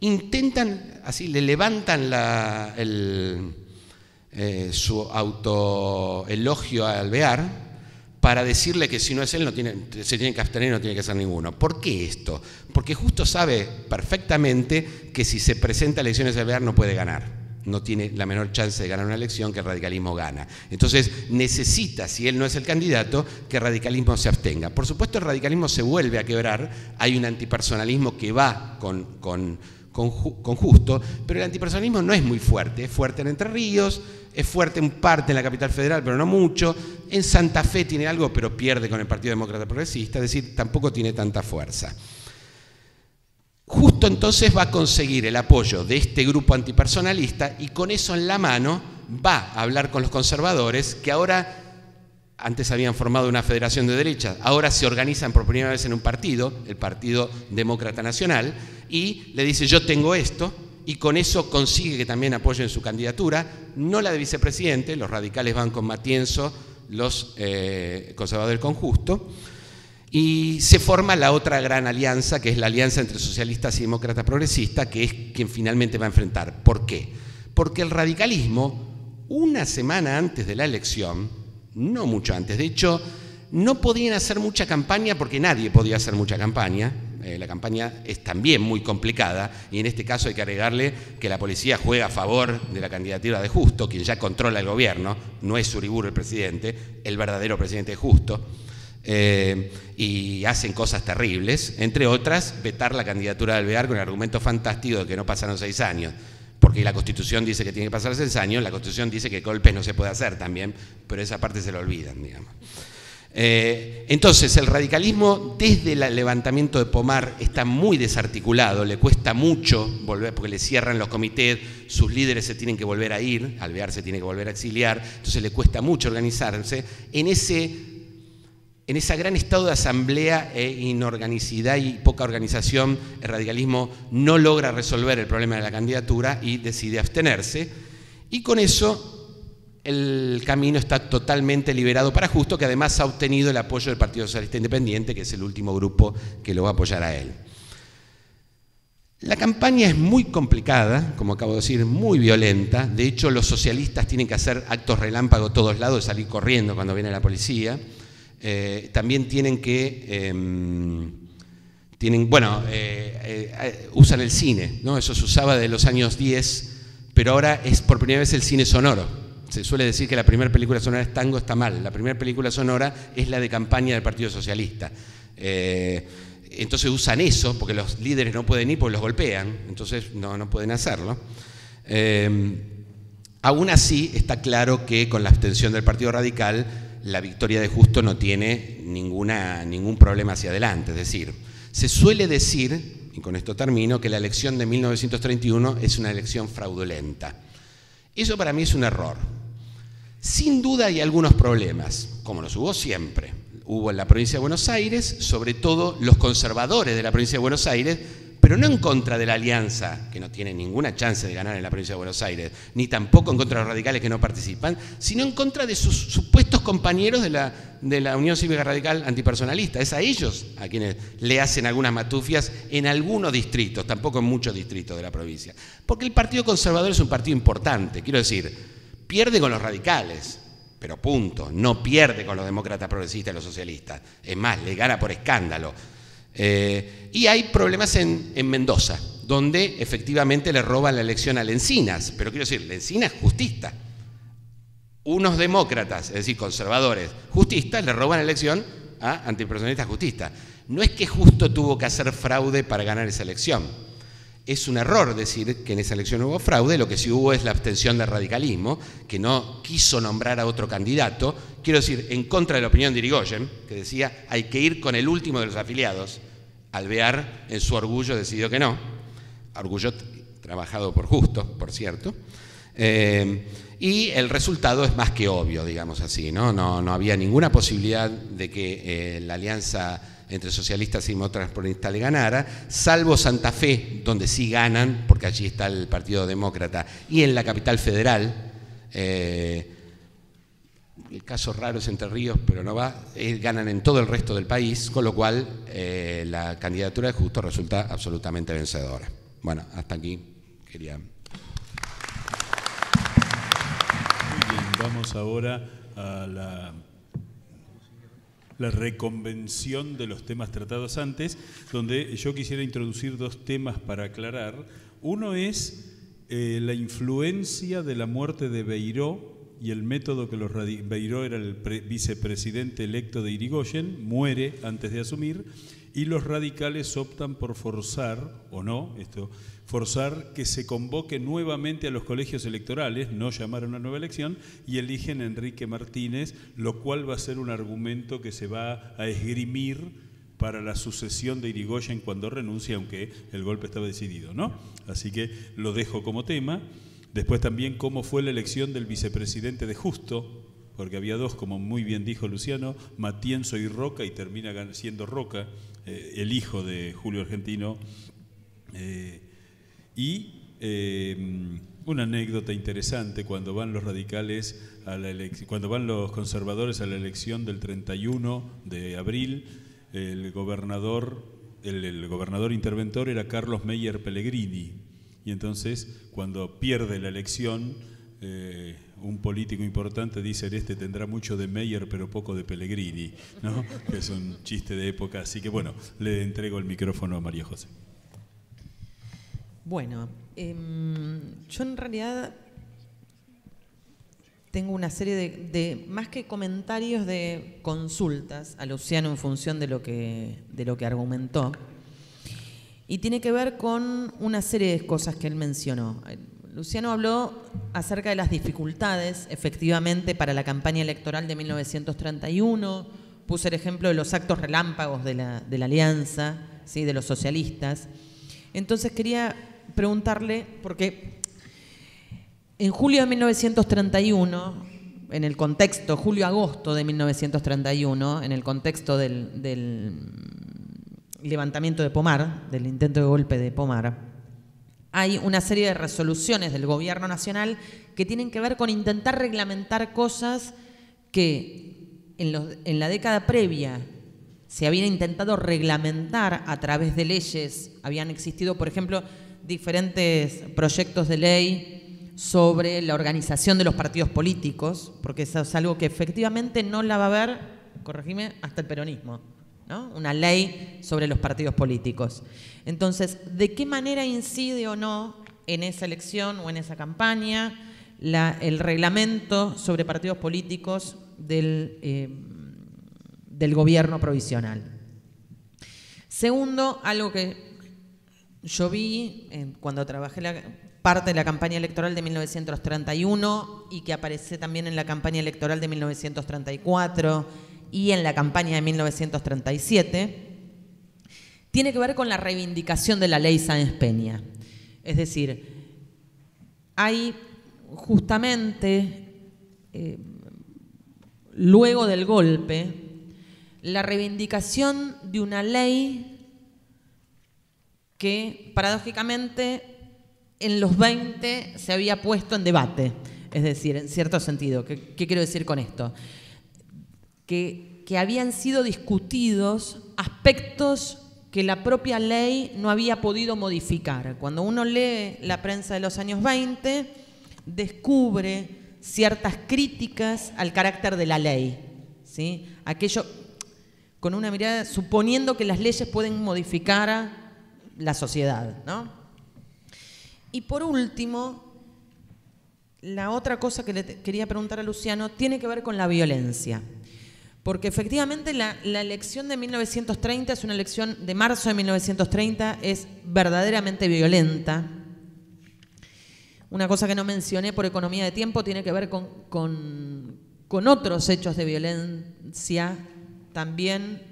intentan, así, le levantan su autoelogio a Alvear para decirle que si no es él se tiene que abstener y no tiene que ser ninguno. ¿Por qué esto? Porque Justo sabe perfectamente que si se presenta a elecciones Alvear no puede ganar. No tiene la menor chance de ganar una elección, que el radicalismo gana. Entonces necesita, si él no es el candidato, que el radicalismo se abstenga. Por supuesto, el radicalismo se vuelve a quebrar, hay un antipersonalismo que va con Justo, pero el antipersonalismo no es muy fuerte. Es fuerte en Entre Ríos, es fuerte en parte en la capital federal, pero no mucho. En Santa Fe tiene algo, pero pierde con el Partido Demócrata Progresista, es decir, tampoco tiene tanta fuerza. Justo entonces va a conseguir el apoyo de este grupo antipersonalista y con eso en la mano va a hablar con los conservadores, que ahora, antes habían formado una federación de derechas, ahora se organizan por primera vez en un partido, el Partido Demócrata Nacional, y le dice: yo tengo esto, y con eso consigue que también apoyen su candidatura, no la de vicepresidente, los radicales van con Matienzo, los conservadores con Justo, y se forma la otra gran alianza, que es la alianza entre socialistas y demócratas progresistas, que es quien finalmente va a enfrentar. ¿Por qué? Porque el radicalismo, una semana antes de la elección, no mucho antes, de hecho, no podían hacer mucha campaña porque nadie podía hacer mucha campaña. La campaña es también muy complicada y en este caso hay que agregarle que la policía juega a favor de la candidatura de Justo, quien ya controla el gobierno, no es Uriburu el presidente, el verdadero presidente es Justo. Y hacen cosas terribles, entre otras, vetar la candidatura de Alvear con el argumento fantástico de que no pasaron 6 años, porque la Constitución dice que tiene que pasar 6 años, la Constitución dice que golpes no se puede hacer también, pero esa parte se la olvidan, digamos. Entonces, el radicalismo desde el levantamiento de Pomar está muy desarticulado, le cuesta mucho volver, porque le cierran los comités, sus líderes se tienen que volver a ir, Alvear se tiene que volver a exiliar, entonces le cuesta mucho organizarse. En ese gran estado de asamblea e inorganicidad y poca organización, el radicalismo no logra resolver el problema de la candidatura y decide abstenerse. Y con eso el camino está totalmente liberado para Justo, que además ha obtenido el apoyo del Partido Socialista Independiente, que es el último grupo que lo va a apoyar a él. La campaña es muy complicada, como acabo de decir, muy violenta. De hecho, los socialistas tienen que hacer actos relámpago a todos lados, salir corriendo cuando viene la policía. También tienen que, usan el cine, ¿no? Eso se usaba de los años 10, pero ahora es por primera vez el cine sonoro. Se suele decir que la primera película sonora es Tango, está mal. La primera película sonora es la de campaña del Partido Socialista. Entonces usan eso, porque los líderes no pueden ir porque los golpean, entonces no pueden hacerlo. Aún así, está claro que con la abstención del Partido Radical, la victoria de Justo no tiene ningún problema hacia adelante. Es decir, se suele decir, y con esto termino, que la elección de 1931 es una elección fraudulenta. Eso para mí es un error. Sin duda hay algunos problemas, como los hubo siempre. Hubo en la provincia de Buenos Aires, sobre todo los conservadores de la provincia de Buenos Aires, pero no en contra de la alianza, que no tiene ninguna chance de ganar en la provincia de Buenos Aires, ni tampoco en contra de los radicales que no participan, sino en contra de sus supuestos compañeros de la Unión Cívica Radical Antipersonalista. Es a ellos a quienes le hacen algunas matufias en algunos distritos, tampoco en muchos distritos de la provincia. Porque el Partido Conservador es un partido importante, quiero decir, pierde con los radicales, pero punto, no pierde con los demócratas progresistas y los socialistas. Es más, le gana por escándalo. Y hay problemas en Mendoza, donde efectivamente le roban la elección a Lencinas. Pero quiero decir, Lencinas justista. Unos demócratas, es decir, conservadores justistas, le roban la elección a antipersonistas justistas. No es que Justo tuvo que hacer fraude para ganar esa elección. Es un error decir que en esa elección no hubo fraude, lo que sí hubo es la abstención del radicalismo, que no quiso nombrar a otro candidato, quiero decir, en contra de la opinión de Irigoyen, que decía hay que ir con el último de los afiliados. Alvear, en su orgullo, decidió que no, orgullo trabajado por Justo, por cierto, y el resultado es más que obvio, digamos así, ¿no? No había ninguna posibilidad de que la alianza entre socialistas y demócratas le ganara, salvo Santa Fe, donde sí ganan, porque allí está el Partido Demócrata, y en la capital federal, el caso raro es Entre Ríos, pero no va, ganan en todo el resto del país, con lo cual la candidatura de Justo resulta absolutamente vencedora. Bueno, hasta aquí quería... Muy bien, vamos ahora a la reconvención de los temas tratados antes, donde yo quisiera introducir dos temas para aclarar. Uno es la influencia de la muerte de Beiró y el método que los Beiró era el vicepresidente electo de Irigoyen, muere antes de asumir, y los radicales optan por forzar, o no, forzar que se convoque nuevamente a los colegios electorales, no llamar a una nueva elección, y eligen a Enrique Martínez, lo cual va a ser un argumento que se va a esgrimir para la sucesión de Irigoyen cuando renuncie, aunque el golpe estaba decidido, ¿no? Así que lo dejo como tema. Después también cómo fue la elección del vicepresidente de Justo, porque había dos, como muy bien dijo Luciano, Matienzo y Roca, y termina siendo Roca, el hijo de Julio Argentino. Una anécdota interesante, cuando van los radicales, cuando van los conservadores a la elección del 31 de abril, el gobernador interventor era Carlos Meyer Pellegrini, y entonces cuando pierde la elección, un político importante dice: este tendrá mucho de Meyer pero poco de Pellegrini, ¿no? Que es un chiste de época. Así que bueno, le entrego el micrófono a María José. Bueno, yo en realidad tengo una serie de más que comentarios, de consultas a Luciano en función de lo que argumentó, y tiene que ver con una serie de cosas que él mencionó. Luciano habló acerca de las dificultades, efectivamente, para la campaña electoral de 1931, puso el ejemplo de los actos relámpagos de la alianza, ¿sí?, de los socialistas. Entonces quería preguntarle, porque en julio de 1931, en el contexto, julio-agosto de 1931, en el contexto del levantamiento de Pomar, del intento de golpe de Pomar, hay una serie de resoluciones del gobierno nacional que tienen que ver con intentar reglamentar cosas que en la década previa se habían intentado reglamentar a través de leyes. Habían existido, por ejemplo, diferentes proyectos de ley sobre la organización de los partidos políticos, porque eso es algo que efectivamente no la va a ver, corregime, hasta el peronismo, ¿no? Una ley sobre los partidos políticos. Entonces, ¿de qué manera incide o no en esa elección o en esa campaña el reglamento sobre partidos políticos del gobierno provisional? Segundo, algo que yo vi cuando trabajé parte de la campaña electoral de 1931 y que aparece también en la campaña electoral de 1934 y en la campaña de 1937, tiene que ver con la reivindicación de la ley Sáenz Peña. Es decir, hay justamente, luego del golpe, la reivindicación de una ley que, paradójicamente, en los 20 se había puesto en debate. Es decir, en cierto sentido, ¿qué quiero decir con esto? Que habían sido discutidos aspectos que la propia ley no había podido modificar. Cuando uno lee la prensa de los años 20, descubre ciertas críticas al carácter de la ley, ¿sí? Aquello con una mirada suponiendo que las leyes pueden modificar la sociedad, ¿no? Y por último, la otra cosa que le quería preguntar a Luciano tiene que ver con la violencia. Porque efectivamente la elección de 1930 es una elección de marzo de 1930, es verdaderamente violenta. Una cosa que no mencioné por economía de tiempo tiene que ver con otros hechos de violencia también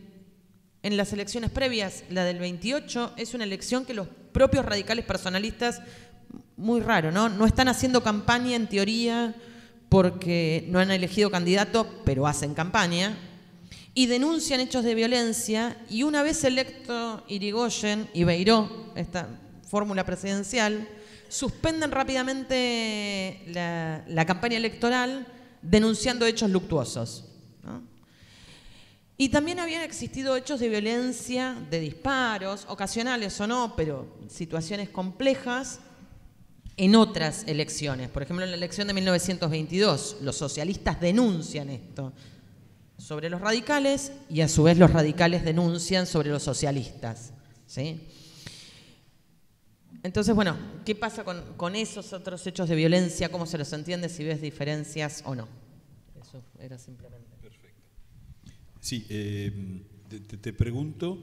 en las elecciones previas. La del 28 es una elección que los propios radicales personalistas, muy raro, ¿no? No están haciendo campaña en teoría porque no han elegido candidato, pero hacen campaña, y denuncian hechos de violencia, y una vez electo Irigoyen y Beiró, esta fórmula presidencial, suspenden rápidamente la campaña electoral denunciando hechos luctuosos, ¿no? Y también habían existido hechos de violencia, de disparos, ocasionales o no, pero situaciones complejas, en otras elecciones. Por ejemplo, en la elección de 1922, los socialistas denuncian esto sobre los radicales y a su vez los radicales denuncian sobre los socialistas, ¿sí? Entonces, bueno, ¿qué pasa con esos otros hechos de violencia? ¿Cómo se los entiende? Si ves diferencias o no. Eso era simplemente. Perfecto. Sí, te pregunto,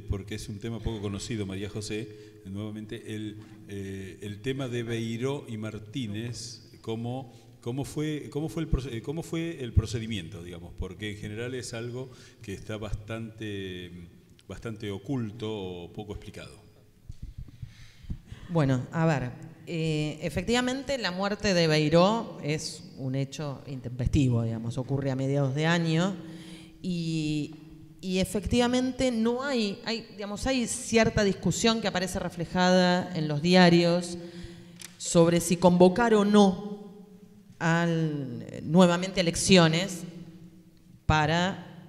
porque es un tema poco conocido, María José, nuevamente, el tema de Beiró y Martínez, ¿cómo fue el procedimiento, digamos? Porque en general es algo que está bastante oculto o poco explicado. Bueno, a ver, efectivamente la muerte de Beiró es un hecho intempestivo, digamos, ocurre a mediados de año y efectivamente no hay cierta discusión que aparece reflejada en los diarios sobre si convocar o no nuevamente elecciones para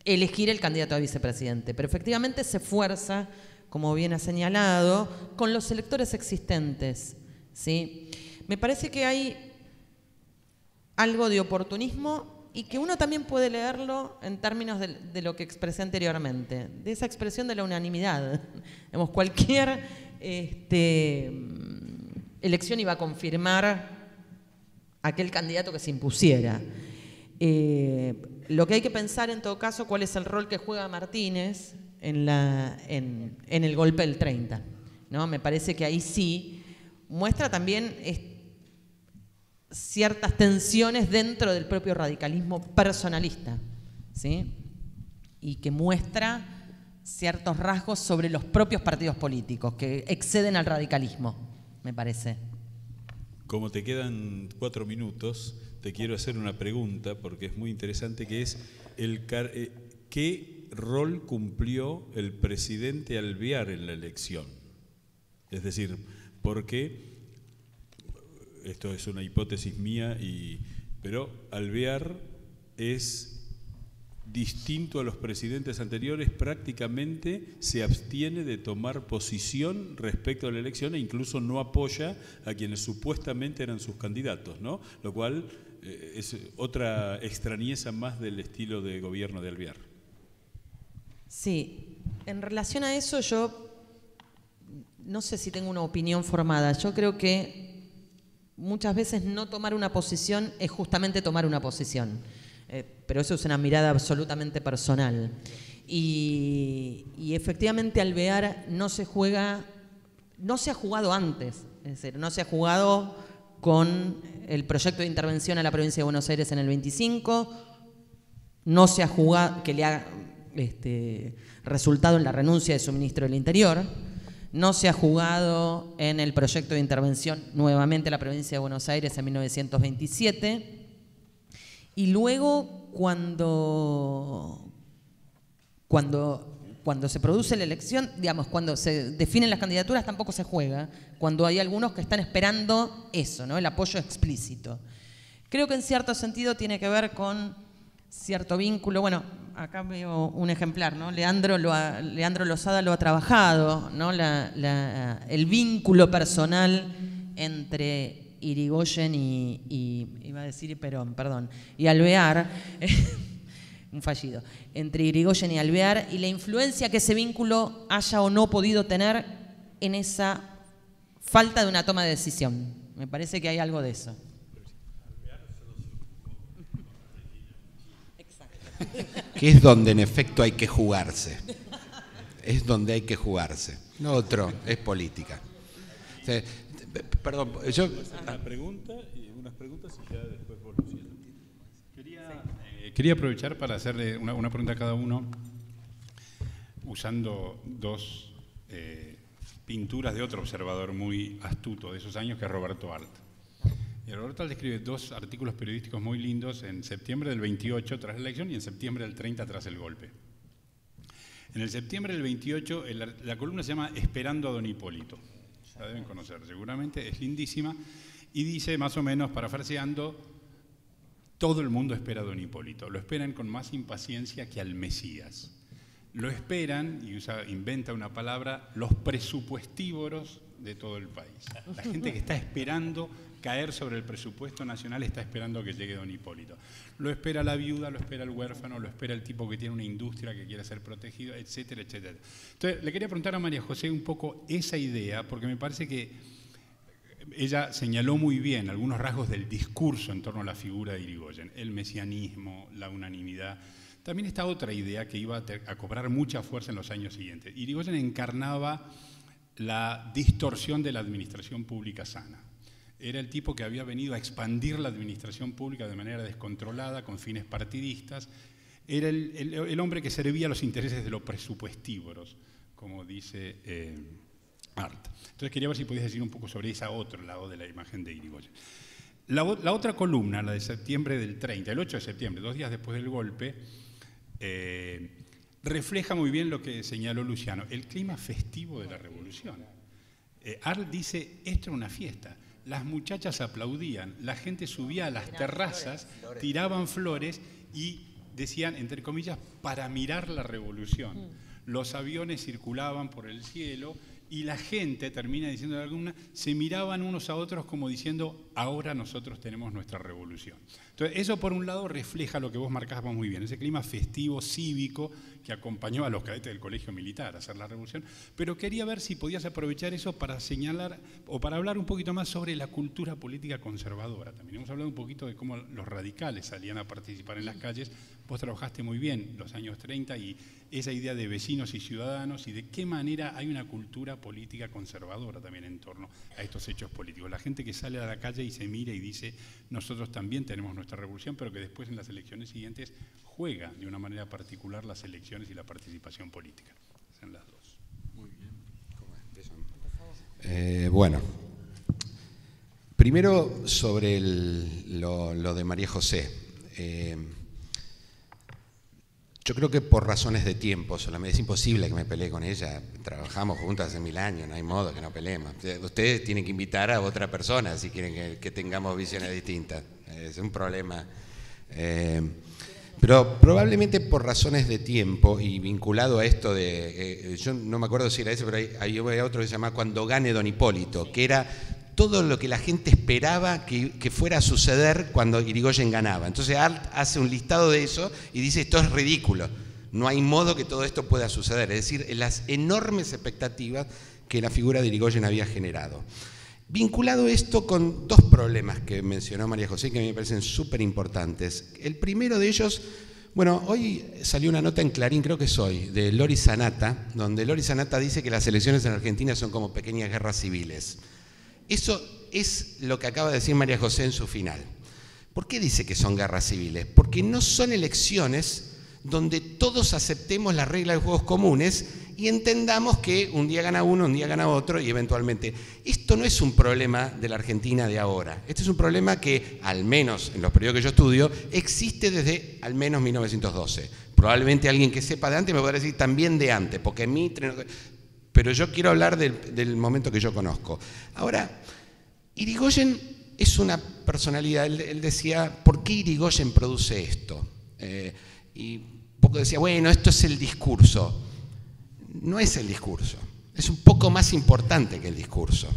elegir el candidato a vicepresidente. Pero efectivamente se fuerza, como bien ha señalado, con los electores existentes, ¿sí? Me parece que hay algo de oportunismo y que uno también puede leerlo en términos de lo que expresé anteriormente, de esa expresión de la unanimidad. Digamos, cualquier elección iba a confirmar aquel candidato que se impusiera. Lo que hay que pensar en todo caso, cuál es el rol que juega Martínez en el golpe del 30, ¿no? Me parece que ahí sí muestra también ciertas tensiones dentro del propio radicalismo personalista, ¿sí? Y que muestra ciertos rasgos sobre los propios partidos políticos que exceden al radicalismo, me parece. Como te quedan 4 minutos, te quiero hacer una pregunta porque es muy interesante, que es ¿qué rol cumplió el presidente Alvear en la elección? Es decir, porque esto es una hipótesis mía, pero Alvear es distinto a los presidentes anteriores, prácticamente se abstiene de tomar posición respecto a la elección e incluso no apoya a quienes supuestamente eran sus candidatos, ¿no? Lo cual es otra extrañeza más del estilo de gobierno de Alvear. Sí, en relación a eso yo no sé si tengo una opinión formada. Yo creo que muchas veces no tomar una posición es justamente tomar una posición. Pero eso es una mirada absolutamente personal. Y efectivamente Alvear no se ha jugado antes, es decir, no se ha jugado con el proyecto de intervención a la provincia de Buenos Aires en el 25, no se ha jugado, que le ha resultado en la renuncia de su ministro del Interior, no se ha jugado en el proyecto de intervención nuevamente a la provincia de Buenos Aires en 1927, y luego cuando se produce la elección, digamos, cuando se definen las candidaturas tampoco se juega, cuando hay algunos que están esperando eso, ¿no? El apoyo explícito. Creo que en cierto sentido tiene que ver con cierto vínculo. Bueno, acá veo un ejemplar, ¿no? Leandro Lozada lo ha trabajado, ¿no? El vínculo personal entre Irigoyen iba a decir Perón, perdón, y Alvear, un fallido, entre Irigoyen y Alvear, y la influencia que ese vínculo haya o no podido tener en esa falta de una toma de decisión. Me parece que hay algo de eso. Que es donde en efecto hay que jugarse. Es donde hay que jugarse. Lo otro es política. O sea, perdón, yo... Una pregunta y unas preguntas y ya después vos, Luciano. Quería aprovechar para hacerle una pregunta a cada uno, usando dos pinturas de otro observador muy astuto de esos años, que es Roberto Arlt. Y Roberto Arlt escribe dos artículos periodísticos muy lindos en septiembre del 28 tras la elección y en septiembre del 30 tras el golpe. En el septiembre del 28 la columna se llama Esperando a Don Hipólito. La deben conocer seguramente, es lindísima, y dice más o menos, parafraseando, todo el mundo espera a Don Hipólito, lo esperan con más impaciencia que al Mesías. Lo esperan, y inventa una palabra, los presupuestívoros de todo el país. La gente que está esperando caer sobre el presupuesto nacional está esperando que llegue Don Hipólito. Lo espera la viuda, lo espera el huérfano, lo espera el tipo que tiene una industria que quiere ser protegido, etcétera, etcétera. Entonces, le quería preguntar a María José un poco esa idea, porque me parece que ella señaló muy bien algunos rasgos del discurso en torno a la figura de Irigoyen, el mesianismo, la unanimidad. También está otra idea que iba a cobrar mucha fuerza en los años siguientes. Irigoyen encarnaba la distorsión de la administración pública sana. Era el tipo que había venido a expandir la administración pública de manera descontrolada, con fines partidistas. Era el hombre que servía a los intereses de los presupuestívoros, como dice Arlt. Entonces quería ver si podías decir un poco sobre ese otro lado de la imagen de Irigoyen. La otra columna, la de septiembre del 30, el 8 de septiembre, 2 días después del golpe, refleja muy bien lo que señaló Luciano, el clima festivo de la revolución. Arlt dice, esto era una fiesta. Las muchachas aplaudían, la gente subía a las terrazas, tiraban flores y decían, entre comillas, para mirar la revolución. Los aviones circulaban por el cielo y la gente, termina diciendo alguna, se miraban unos a otros como diciendo, ahora nosotros tenemos nuestra revolución. Entonces, eso por un lado refleja lo que vos marcabas muy bien, ese clima festivo, cívico, que acompañó a los cadetes del colegio militar a hacer la revolución, pero quería ver si podías aprovechar eso para señalar o para hablar un poquito más sobre la cultura política conservadora. También hemos hablado un poquito de cómo los radicales salían a participar en las calles. Vos trabajaste muy bien los años 30 y esa idea de vecinos y ciudadanos y de qué manera hay una cultura política conservadora también en torno a estos hechos políticos. La gente que sale a la calle y se mira y dice, nosotros también tenemos nuestra revolución, pero que después en las elecciones siguientes juega de una manera particular las elecciones y la participación política. Son las dos. Muy bien. Bueno, primero sobre lo de María José. Yo creo que por razones de tiempo solamente, es imposible que me pelee con ella, trabajamos juntas hace 1000 años, no hay modo que no peleemos. Ustedes tienen que invitar a otra persona si quieren que tengamos visiones distintas, es un problema. Pero probablemente por razones de tiempo y vinculado a esto de, yo no me acuerdo si era ese, pero hay otro que se llama Cuando gane Don Hipólito, que era todo lo que la gente esperaba que fuera a suceder cuando Irigoyen ganaba. Entonces Arlt hace un listado de eso y dice, esto es ridículo, no hay modo que todo esto pueda suceder. Es decir, las enormes expectativas que la figura de Irigoyen había generado. Vinculado esto con dos problemas que mencionó María José que me parecen súper importantes. El primero de ellos, bueno, hoy salió una nota en Clarín, creo que es hoy, de Lori Sanata, donde Lori Sanata dice que las elecciones en Argentina son como pequeñas guerras civiles. Eso es lo que acaba de decir María José en su final. ¿Por qué dice que son guerras civiles? Porque no son elecciones donde todos aceptemos las reglas de juegos comunes y entendamos que un día gana uno, un día gana otro y eventualmente. Esto no es un problema de la Argentina de ahora. Este es un problema que, al menos en los periodos que yo estudio, existe desde al menos 1912. Probablemente alguien que sepa de antes me podrá decir también de antes, porque pero yo quiero hablar del momento que yo conozco. Ahora, Irigoyen es una personalidad, él decía, ¿por qué Irigoyen produce esto? Y poco decía, bueno, esto es el discurso. No es el discurso, es un poco más importante que el discurso.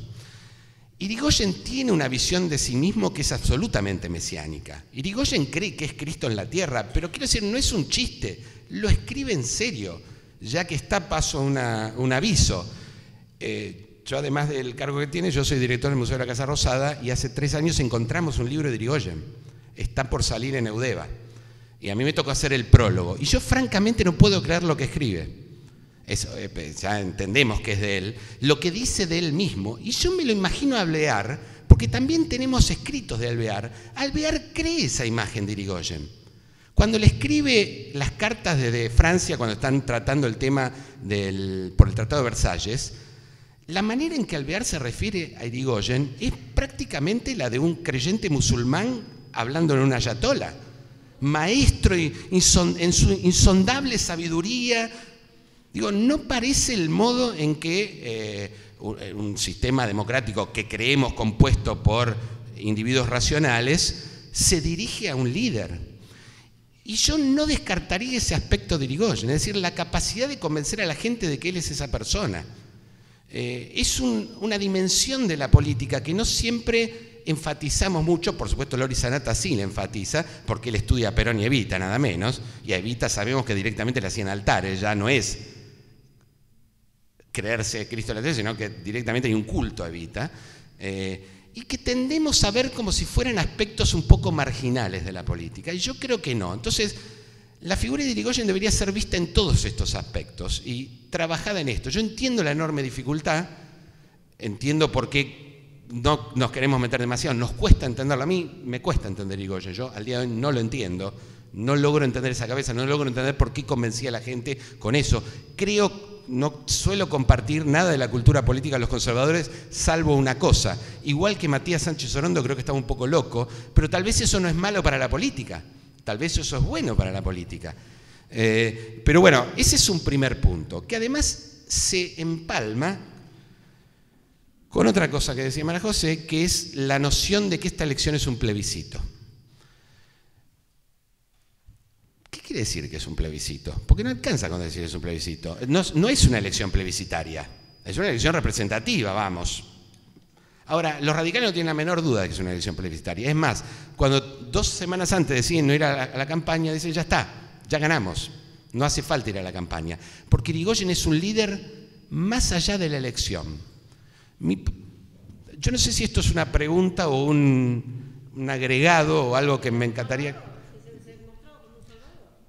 Irigoyen tiene una visión de sí mismo que es absolutamente mesiánica. Irigoyen cree que es Cristo en la tierra, pero quiero decir, no es un chiste, lo escribe en serio. Ya que está, paso un aviso. yo además del cargo que tiene, yo soy director del Museo de la Casa Rosada y hace 3 años encontramos un libro de Irigoyen. Está por salir en Eudeva. Y a mí me tocó hacer el prólogo. Y yo francamente no puedo creer lo que escribe. Eso, ya entendemos que es de él. Lo que dice de él mismo. Y yo me lo imagino a Alvear, porque también tenemos escritos de Alvear. Alvear cree esa imagen de Irigoyen. Cuando le escribe las cartas desde Francia, cuando están tratando el tema por el Tratado de Versalles, la manera en que Alvear se refiere a Irigoyen es prácticamente la de un creyente musulmán hablando en una ayatola. Maestro en su insondable sabiduría. Digo, no parece el modo en que un sistema democrático que creemos compuesto por individuos racionales se dirige a un líder. Y yo no descartaría ese aspecto de Irigoyen, es decir, la capacidad de convencer a la gente de que él es esa persona. Es una dimensión de la política que no siempre enfatizamos mucho. Por supuesto, Loris Sanata sí la enfatiza, porque él estudia a Perón y Evita, nada menos, y a Evita sabemos que directamente le hacían altares, ya no es creerse Cristo en la tierra, sino que directamente hay un culto a Evita, y que tendemos a ver como si fueran aspectos un poco marginales de la política, y yo creo que no. Entonces, la figura de Irigoyen debería ser vista en todos estos aspectos y trabajada en esto. Yo entiendo la enorme dificultad, entiendo por qué no nos queremos meter demasiado, nos cuesta entenderlo. A mí me cuesta entender Irigoyen, yo al día de hoy no lo entiendo, no logro entender esa cabeza, no logro entender por qué convencía a la gente con eso. No suelo compartir nada de la cultura política de los conservadores, salvo una cosa. Igual que Matías Sánchez Orondo, creo que estaba un poco loco, pero tal vez eso no es malo para la política. Tal vez eso es bueno para la política. Pero bueno, ese es un primer punto, que además se empalma con otra cosa que decía María José, que es la noción de que esta elección es un plebiscito. ¿Qué quiere decir que es un plebiscito? Porque no alcanza con decir que es un plebiscito. No es una elección plebiscitaria, es una elección representativa, vamos. Ahora, los radicales no tienen la menor duda de que es una elección plebiscitaria. Es más, cuando 2 semanas antes deciden no ir a la campaña, dicen ya está, ya ganamos, no hace falta ir a la campaña. Porque Irigoyen es un líder más allá de la elección. Yo no sé si esto es una pregunta o un agregado o algo que me encantaría.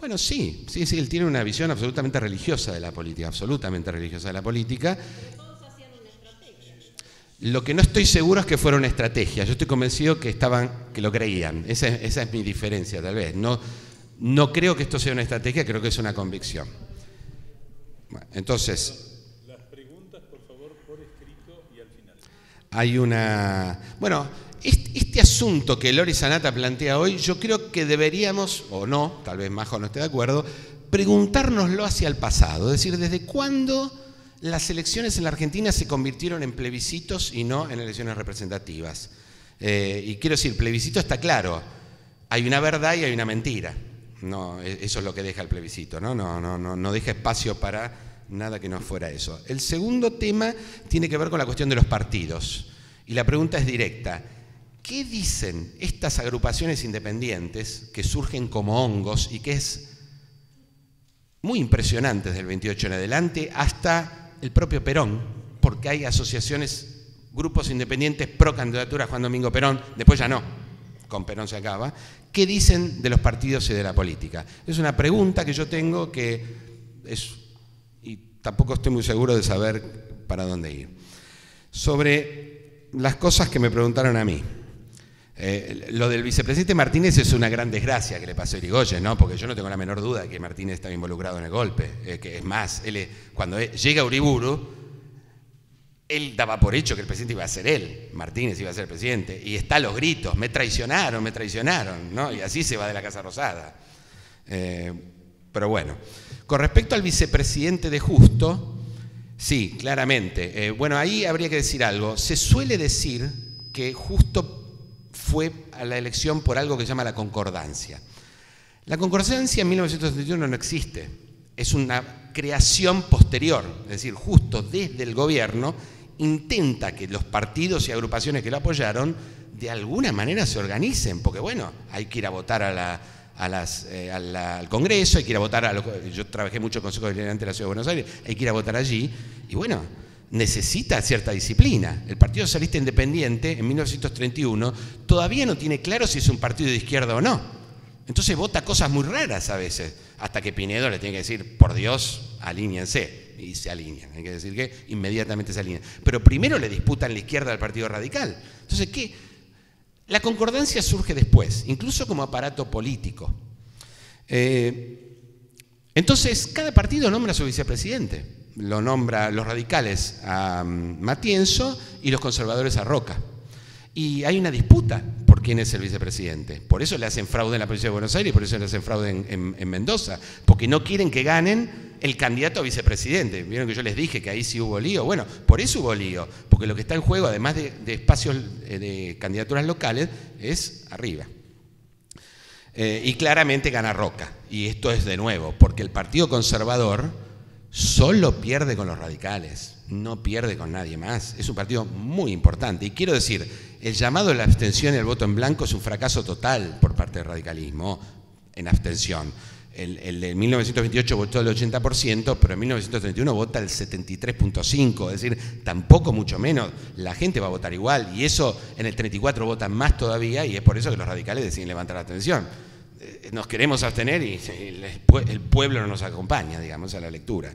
Bueno, sí, él tiene una visión absolutamente religiosa de la política, absolutamente religiosa de la política. Lo que no estoy seguro es que fuera una estrategia. Yo estoy convencido que lo creían. Esa es mi diferencia, tal vez. No creo que esto sea una estrategia, creo que es una convicción. Bueno, entonces, las preguntas, por favor, por escrito y al final. Hay una... Bueno, este asunto que Loris Sanata plantea hoy, yo creo que deberíamos, o no, tal vez Majo no esté de acuerdo, preguntárnoslo hacia el pasado. Es decir, ¿desde cuándo las elecciones en la Argentina se convirtieron en plebiscitos y no en elecciones representativas? Y quiero decir, plebiscito está claro, hay una verdad y hay una mentira. No, eso es lo que deja el plebiscito, no deja espacio para nada que no fuera eso. El segundo tema tiene que ver con la cuestión de los partidos. Y la pregunta es directa. ¿Qué dicen estas agrupaciones independientes que surgen como hongos y que es muy impresionante desde el 28 en adelante hasta el propio Perón, porque hay asociaciones, grupos independientes pro candidatura a Juan Domingo Perón, después ya no, con Perón se acaba? ¿Qué dicen de los partidos y de la política? Es una pregunta que yo tengo y tampoco estoy muy seguro de saber para dónde ir. Sobre las cosas que me preguntaron a mí. Lo del vicepresidente Martínez es una gran desgracia que le pasó a Irigoyen, ¿no? Porque yo no tengo la menor duda de que Martínez estaba involucrado en el golpe. Que es más, cuando llega Uriburu, él daba por hecho que el presidente iba a ser él, Martínez iba a ser el presidente, y está a los gritos, me traicionaron, ¿no? Y así se va de la Casa Rosada. Pero bueno, con respecto al vicepresidente de Justo, sí, claramente. Bueno, ahí habría que decir algo. Se suele decir que Justo fue a la elección por algo que se llama la concordancia. La concordancia en 1971 no existe, es una creación posterior, es decir, Justo desde el gobierno intenta que los partidos y agrupaciones que lo apoyaron de alguna manera se organicen, porque bueno, hay que ir a votar al Congreso, hay que ir a votar yo trabajé mucho en el Consejo Deliberante de la Ciudad de Buenos Aires, hay que ir a votar allí, y bueno, necesita cierta disciplina. El Partido Socialista Independiente, en 1931, todavía no tiene claro si es un partido de izquierda o no. Entonces vota cosas muy raras a veces, hasta que Pinedo le tiene que decir, por Dios, alíñense. Y se alinean, hay que decir que inmediatamente se alinean. Pero primero le disputan la izquierda al Partido Radical. Entonces, ¿qué? La concordancia surge después, incluso como aparato político. Entonces, cada partido nombra a su vicepresidente. Lo nombra los radicales a Matienzo y los conservadores a Roca. Y hay una disputa por quién es el vicepresidente. Por eso le hacen fraude en la provincia de Buenos Aires y por eso le hacen fraude en Mendoza. Porque no quieren que ganen el candidato a vicepresidente. Vieron que yo les dije que ahí sí hubo lío. Bueno, por eso hubo lío. Porque lo que está en juego, además de espacios de candidaturas locales, es arriba. Y claramente gana Roca. Y esto es de nuevo, porque el Partido Conservador solo pierde con los radicales. No pierde con nadie más. Es un partido muy importante. Y quiero decir, el llamado a la abstención y al voto en blanco es un fracaso total por parte del radicalismo en abstención. El de 1928 votó el 80%, pero en 1931 vota el 73.5%, es decir, tampoco mucho menos. La gente va a votar igual, y eso en el 34 votan más todavía, y es por eso que los radicales deciden levantar la abstención. Nos queremos abstener y el pueblo no nos acompaña, digamos, a la lectura.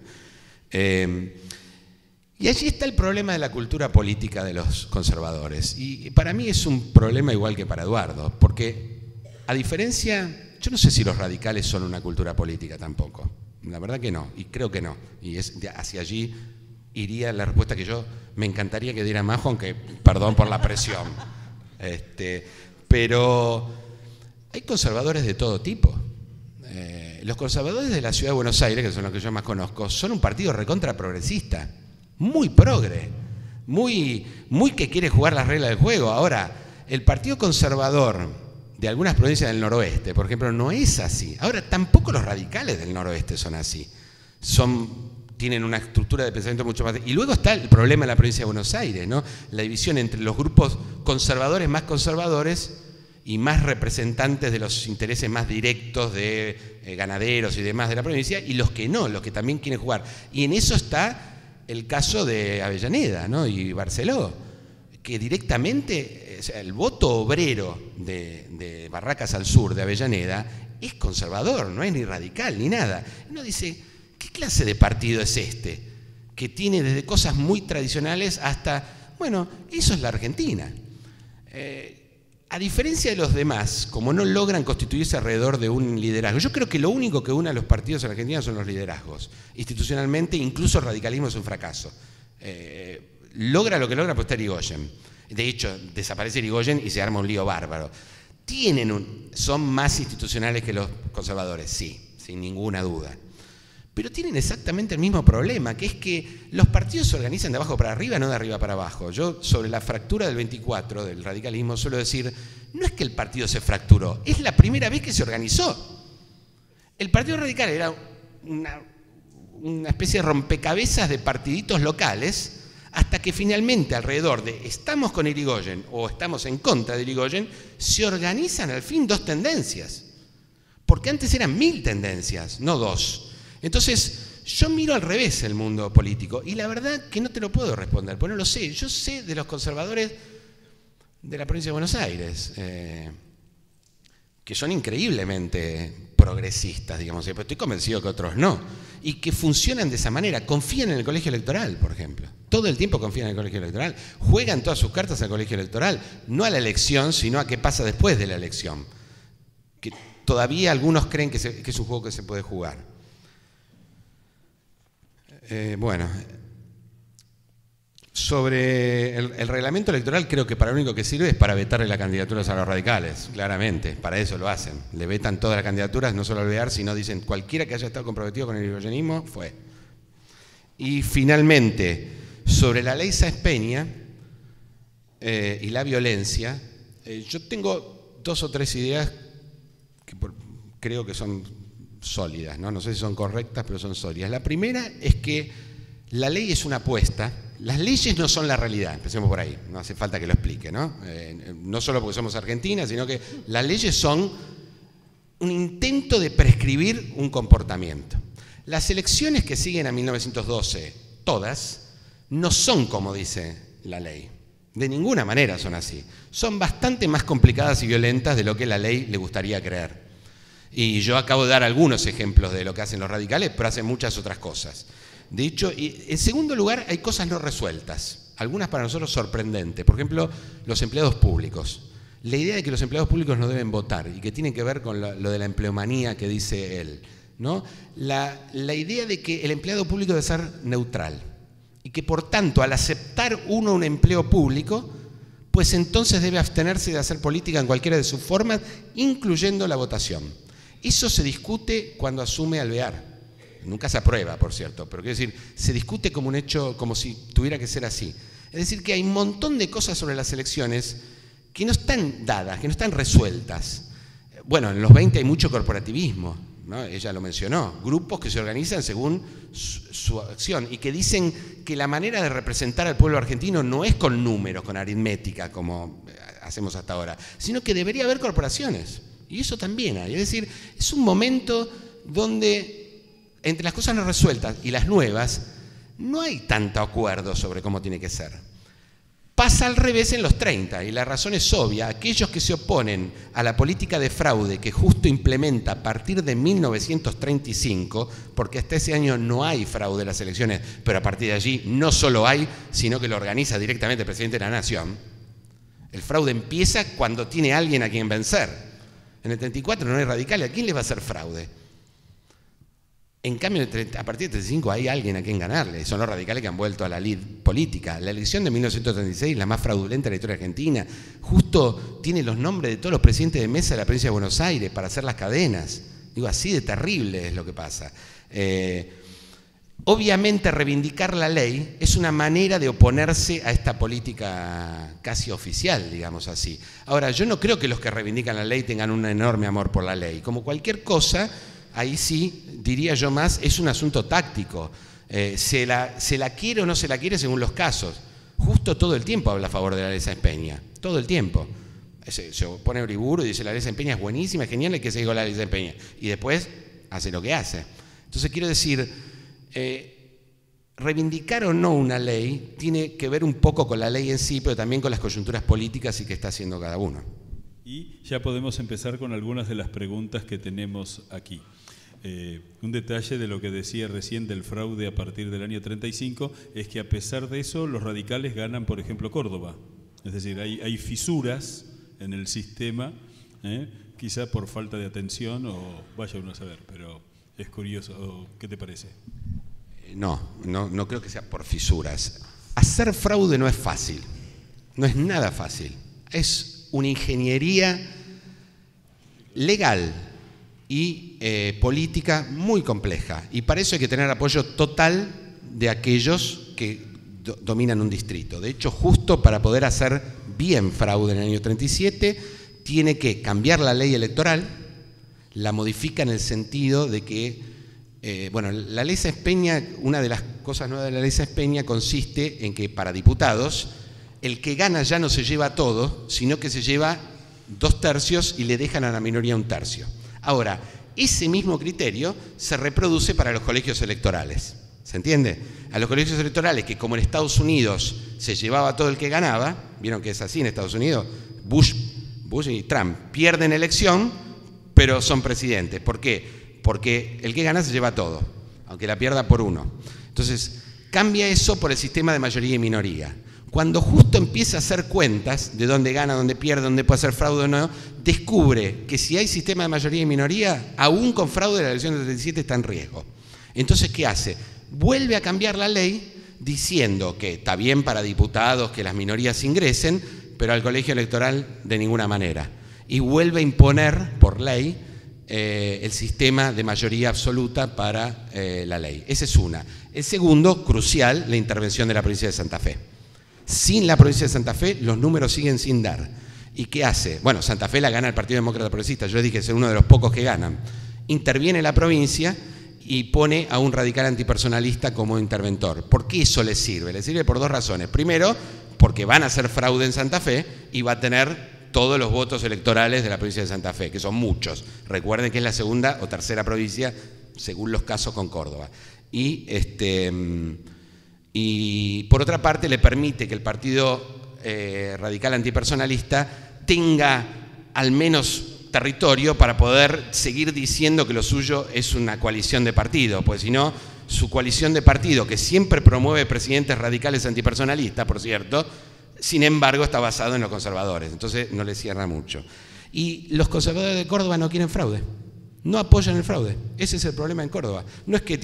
Y allí está el problema de la cultura política de los conservadores. Y para mí es un problema igual que para Eduardo, porque a diferencia, yo no sé si los radicales son una cultura política tampoco. La verdad que no, y creo que no. Y hacia allí iría la respuesta que yo me encantaría que diera Majo, aunque perdón por la presión. Pero hay conservadores de todo tipo. Los conservadores de la Ciudad de Buenos Aires, que son los que yo más conozco, son un partido recontra progresista. Muy progre, muy que quiere jugar las reglas del juego. Ahora, el Partido Conservador de algunas provincias del noroeste, por ejemplo, no es así. Ahora, tampoco los radicales del noroeste son así. Tienen una estructura de pensamiento mucho más... Y luego está el problema en la provincia de Buenos Aires, ¿no? La división entre los grupos conservadores más conservadores y más representantes de los intereses más directos de ganaderos y demás de la provincia, y los que no, los que también quieren jugar. Y en eso está el caso de Avellaneda, ¿no? Y Barceló, que directamente, o sea, el voto obrero de Barracas al sur de Avellaneda es conservador, no es ni radical ni nada. Uno dice, ¿qué clase de partido es este? Que tiene desde cosas muy tradicionales hasta, bueno, eso es la Argentina. A diferencia de los demás, como no logran constituirse alrededor de un liderazgo, yo creo que lo único que une a los partidos en Argentina son los liderazgos. Institucionalmente, incluso el radicalismo es un fracaso. Logra lo que logra, pues está Irigoyen. De hecho, desaparece Irigoyen y se arma un lío bárbaro. Son más institucionales que los conservadores, sí, sin ninguna duda. Pero tienen exactamente el mismo problema, que es que los partidos se organizan de abajo para arriba, no de arriba para abajo. Yo, sobre la fractura del 24, del radicalismo, suelo decir, no es que el partido se fracturó, es la primera vez que se organizó. El Partido Radical era una especie de rompecabezas de partiditos locales, hasta que finalmente, alrededor de estamos con Irigoyen o estamos en contra de Irigoyen, se organizan al fin dos tendencias. Porque antes eran 1000 tendencias, no 2. Entonces, yo miro al revés el mundo político y la verdad que no te lo puedo responder, porque no lo sé. Yo sé de los conservadores de la provincia de Buenos Aires, que son increíblemente progresistas, digamos, pero estoy convencido que otros no, y que funcionan de esa manera, confían en el colegio electoral, por ejemplo. Todo el tiempo confían en el colegio electoral, juegan todas sus cartas al colegio electoral, no a la elección, sino a qué pasa después de la elección. Que todavía algunos creen que es un juego que se puede jugar. Bueno, sobre el reglamento electoral, creo que para lo único que sirve es para vetarle las candidaturas a los radicales, claramente, para eso lo hacen. Le vetan todas las candidaturas, no solo al Alvear, sino dicen cualquiera que haya estado comprometido con el irigoyenismo, fue. Y finalmente, sobre la ley Sáenz Peña y la violencia, yo tengo 2 o 3 ideas que creo que son sólidas, ¿no? No sé si son correctas, pero son sólidas. La primera es que la ley es una apuesta. Las leyes no son la realidad, empecemos por ahí, no hace falta que lo explique, ¿no? No solo porque somos Argentina, sino que las leyes son un intento de prescribir un comportamiento. Las elecciones que siguen a 1912, todas, no son como dice la ley. De ninguna manera son así. Son bastante más complicadas y violentas de lo que la ley le gustaría creer. Y yo acabo de dar algunos ejemplos de lo que hacen los radicales, pero hacen muchas otras cosas. De hecho, en segundo lugar, hay cosas no resueltas, algunas para nosotros sorprendentes. Por ejemplo, los empleados públicos. La idea de que los empleados públicos no deben votar y que tiene que ver con lo de la empleomanía que dice él, ¿no? La idea de que el empleado público debe ser neutral y que, por tanto, al aceptar uno un empleo público, pues entonces debe abstenerse de hacer política en cualquiera de sus formas, incluyendo la votación. Eso se discute cuando asume Alvear. Nunca se aprueba, por cierto, pero quiero decir, se discute como un hecho, como si tuviera que ser así. Es decir, que hay un montón de cosas sobre las elecciones que no están dadas, que no están resueltas. Bueno, en los 20 hay mucho corporativismo, ¿no? Ella lo mencionó, grupos que se organizan según su acción y que dicen que la manera de representar al pueblo argentino no es con números, con aritmética, como hacemos hasta ahora, sino que debería haber corporaciones. Y eso también hay. Es decir, es un momento donde entre las cosas no resueltas y las nuevas no hay tanto acuerdo sobre cómo tiene que ser. Pasa al revés en los 30 y la razón es obvia. Aquellos que se oponen a la política de fraude que Justo implementa a partir de 1935, porque hasta ese año no hay fraude en las elecciones, pero a partir de allí no solo hay, sino que lo organiza directamente el presidente de la Nación. El fraude empieza cuando tiene alguien a quien vencer. En el 34 no hay radicales, ¿a quién le va a hacer fraude? En cambio, a partir del 35 hay alguien a quien ganarle. Son los radicales que han vuelto a la lid política. La elección de 1936, la más fraudulenta de la historia argentina, Justo tiene los nombres de todos los presidentes de mesa de la provincia de Buenos Aires para hacer las cadenas. Digo, así de terrible es lo que pasa. Obviamente, reivindicar la ley es una manera de oponerse a esta política casi oficial, digamos así. Ahora, yo no creo que los que reivindican la ley tengan un enorme amor por la ley. Como cualquier cosa, ahí sí, diría yo más, es un asunto táctico. Se la quiere o no se la quiere según los casos. Justo todo el tiempo habla a favor de la ley Sáenz Peña, todo el tiempo. Se pone a Uriburu y dice la ley Sáenz Peña es buenísima, es genial, hay que seguir con la ley Sáenz Peña. Y después hace lo que hace. Entonces quiero decir, reivindicar o no una ley tiene que ver un poco con la ley en sí, pero también con las coyunturas políticas y qué está haciendo cada uno. Y ya podemos empezar con algunas de las preguntas que tenemos aquí. Un detalle de lo que decía recién del fraude a partir del año 35 es que a pesar de eso los radicales ganan, por ejemplo, Córdoba. Es decir, hay fisuras en el sistema, quizá por falta de atención o vaya uno a saber, pero es curioso. ¿Qué te parece? No creo que sea por fisuras. Hacer fraude no es fácil, no es nada fácil. Es una ingeniería legal y política muy compleja. Y para eso hay que tener apoyo total de aquellos que dominan un distrito. De hecho, Justo para poder hacer bien fraude en el año 37, tiene que cambiar la ley electoral, la modifica en el sentido de que la ley Sáenz Peña, una de las cosas nuevas de la ley Sáenz Peña consiste en que para diputados el que gana ya no se lleva todo, sino que se lleva 2/3 y le dejan a la minoría 1/3. Ahora, ese mismo criterio se reproduce para los colegios electorales. ¿Se entiende? A los colegios electorales que, como en Estados Unidos se llevaba todo el que ganaba, vieron que es así en Estados Unidos, Bush y Trump pierden elección, pero son presidentes. ¿Por qué? Porque el que gana se lleva todo, aunque la pierda por uno. Entonces, cambia eso por el sistema de mayoría y minoría. Cuando Justo empieza a hacer cuentas de dónde gana, dónde pierde, dónde puede hacer fraude o no, descubre que si hay sistema de mayoría y minoría, aún con fraude la elección del 37 está en riesgo. Entonces, ¿qué hace? Vuelve a cambiar la ley diciendo que está bien para diputados que las minorías ingresen, pero al colegio electoral de ninguna manera. Y vuelve a imponer por ley el sistema de mayoría absoluta para la ley. Esa es una. El segundo, crucial, la intervención de la provincia de Santa Fe. Sin la provincia de Santa Fe, los números siguen sin dar. ¿Y qué hace? Bueno, Santa Fe la gana el Partido Demócrata Progresista, yo les dije que es uno de los pocos que ganan. Interviene la provincia y pone a un radical antipersonalista como interventor. ¿Por qué eso le sirve? Le sirve por dos razones. Primero, porque van a hacer fraude en Santa Fe y va a tener todos los votos electorales de la provincia de Santa Fe, que son muchos. Recuerden que es la segunda o tercera provincia, según los casos, con Córdoba. Y por otra parte le permite que el Partido Radical Antipersonalista tenga al menos territorio para poder seguir diciendo que lo suyo es una coalición de partidos, pues si no, su coalición de partidos, que siempre promueve presidentes radicales antipersonalistas, por cierto, sin embargo está basado en los conservadores, entonces no le cierra mucho. Y los conservadores de Córdoba no quieren fraude, no apoyan el fraude, ese es el problema en Córdoba. No es que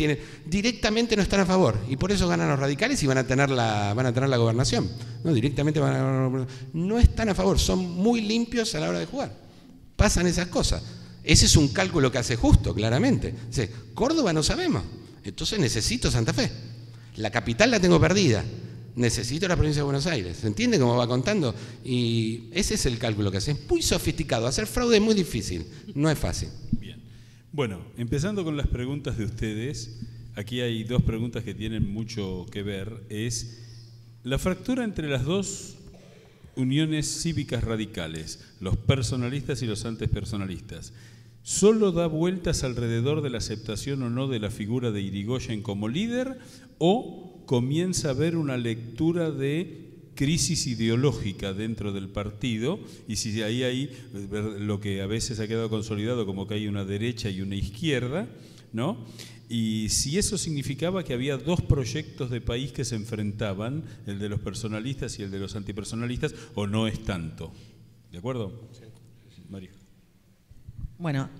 directamente no están a favor, y por eso ganan los radicales y van a tener la gobernación. No, directamente no están a favor, son muy limpios a la hora de jugar. Pasan esas cosas. Ese es un cálculo que hace Justo, claramente. Dice, Córdoba no sabemos, entonces necesito Santa Fe. La capital la tengo perdida, necesito la provincia de Buenos Aires. ¿Se entiende cómo va contando? Y ese es el cálculo que hace. Es muy sofisticado, hacer fraude es muy difícil, no es fácil. Bien. Bueno, empezando con las preguntas de ustedes, aquí hay dos preguntas que tienen mucho que ver. Es la fractura entre las dos uniones cívicas radicales, los personalistas y los antipersonalistas, ¿solo da vueltas alrededor de la aceptación o no de la figura de Irigoyen como líder o comienza a haber una lectura de crisis ideológica dentro del partido? Y si ahí hay lo que a veces ha quedado consolidado como que hay una derecha y una izquierda, ¿no? Y si eso significaba que había dos proyectos de país que se enfrentaban, el de los personalistas y el de los antipersonalistas, o no es tanto. ¿De acuerdo? Sí. María. Bueno,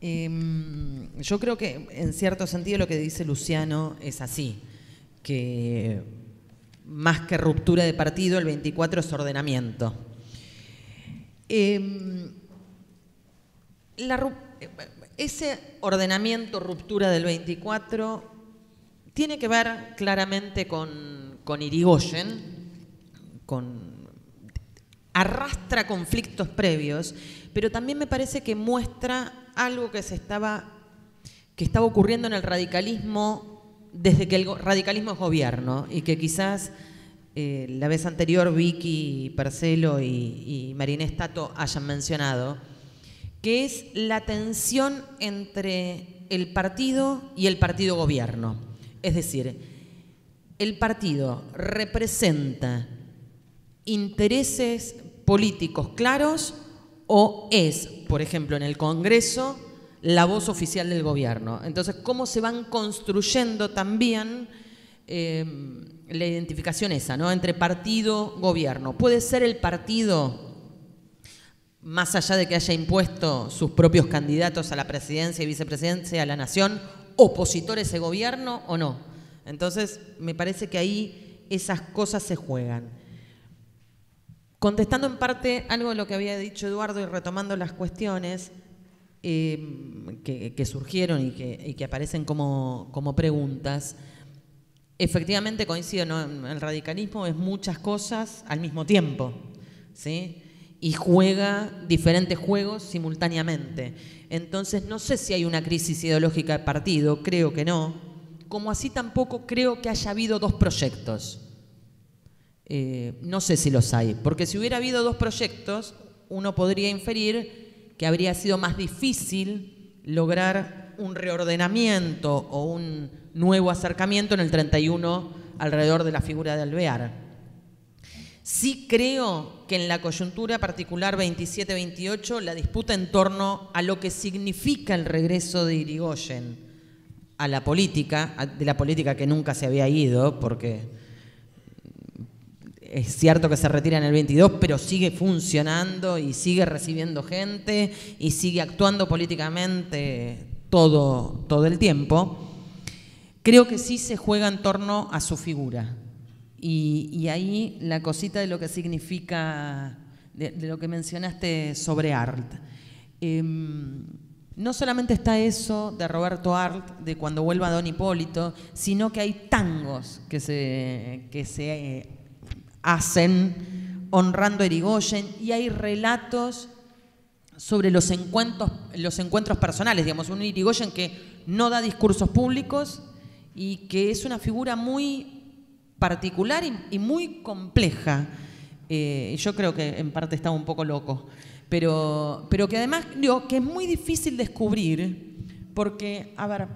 yo creo que en cierto sentido lo que dice Luciano es así, que más que ruptura de partido, el 24 es ordenamiento. Ese ordenamiento, ruptura del 24, tiene que ver claramente con Irigoyen, arrastra conflictos previos, pero también me parece que muestra algo que estaba ocurriendo en el radicalismo desde que el radicalismo es gobierno y que quizás la vez anterior Vicky Percelo y Marinés Tato hayan mencionado, que es la tensión entre el partido y el partido gobierno. Es decir, el partido representa intereses políticos claros o es, por ejemplo, en el Congreso, la voz oficial del gobierno. Entonces, ¿cómo se van construyendo también la identificación esa, ¿no? Entre partido-gobierno? Puede ser el partido, más allá de que haya impuesto sus propios candidatos a la presidencia y vicepresidencia de la nación, opositor a ese gobierno o no. Entonces, me parece que ahí esas cosas se juegan. Contestando en parte algo de lo que había dicho Eduardo y retomando las cuestiones que surgieron y que aparecen como preguntas, efectivamente coincido, ¿no? El radicalismo es muchas cosas al mismo tiempo, ¿sí? Y juega diferentes juegos simultáneamente. Entonces, no sé si hay una crisis ideológica de partido, creo que no, como así tampoco creo que haya habido dos proyectos. No sé si los hay, porque si hubiera habido dos proyectos, uno podría inferir que habría sido más difícil lograr un reordenamiento o un nuevo acercamiento en el 31 alrededor de la figura de Alvear. Sí creo que en la coyuntura particular 27-28 la disputa en torno a lo que significa el regreso de Irigoyen a la política, de la política que nunca se había ido, porque es cierto que se retira en el 22, pero sigue funcionando y sigue recibiendo gente y sigue actuando políticamente todo el tiempo. Creo que sí se juega en torno a su figura. Y ahí la cosita de lo que significa, de lo que mencionaste sobre Arlt. No solamente está eso de Roberto Arlt, de cuando vuelva Don Hipólito, sino que hay tangos que se hacen honrando a Irigoyen y hay relatos sobre los encuentros personales, digamos, un Irigoyen que no da discursos públicos y que es una figura muy particular y muy compleja. Yo creo que en parte estaba un poco loco, pero que además digo que es muy difícil descubrir porque, a ver,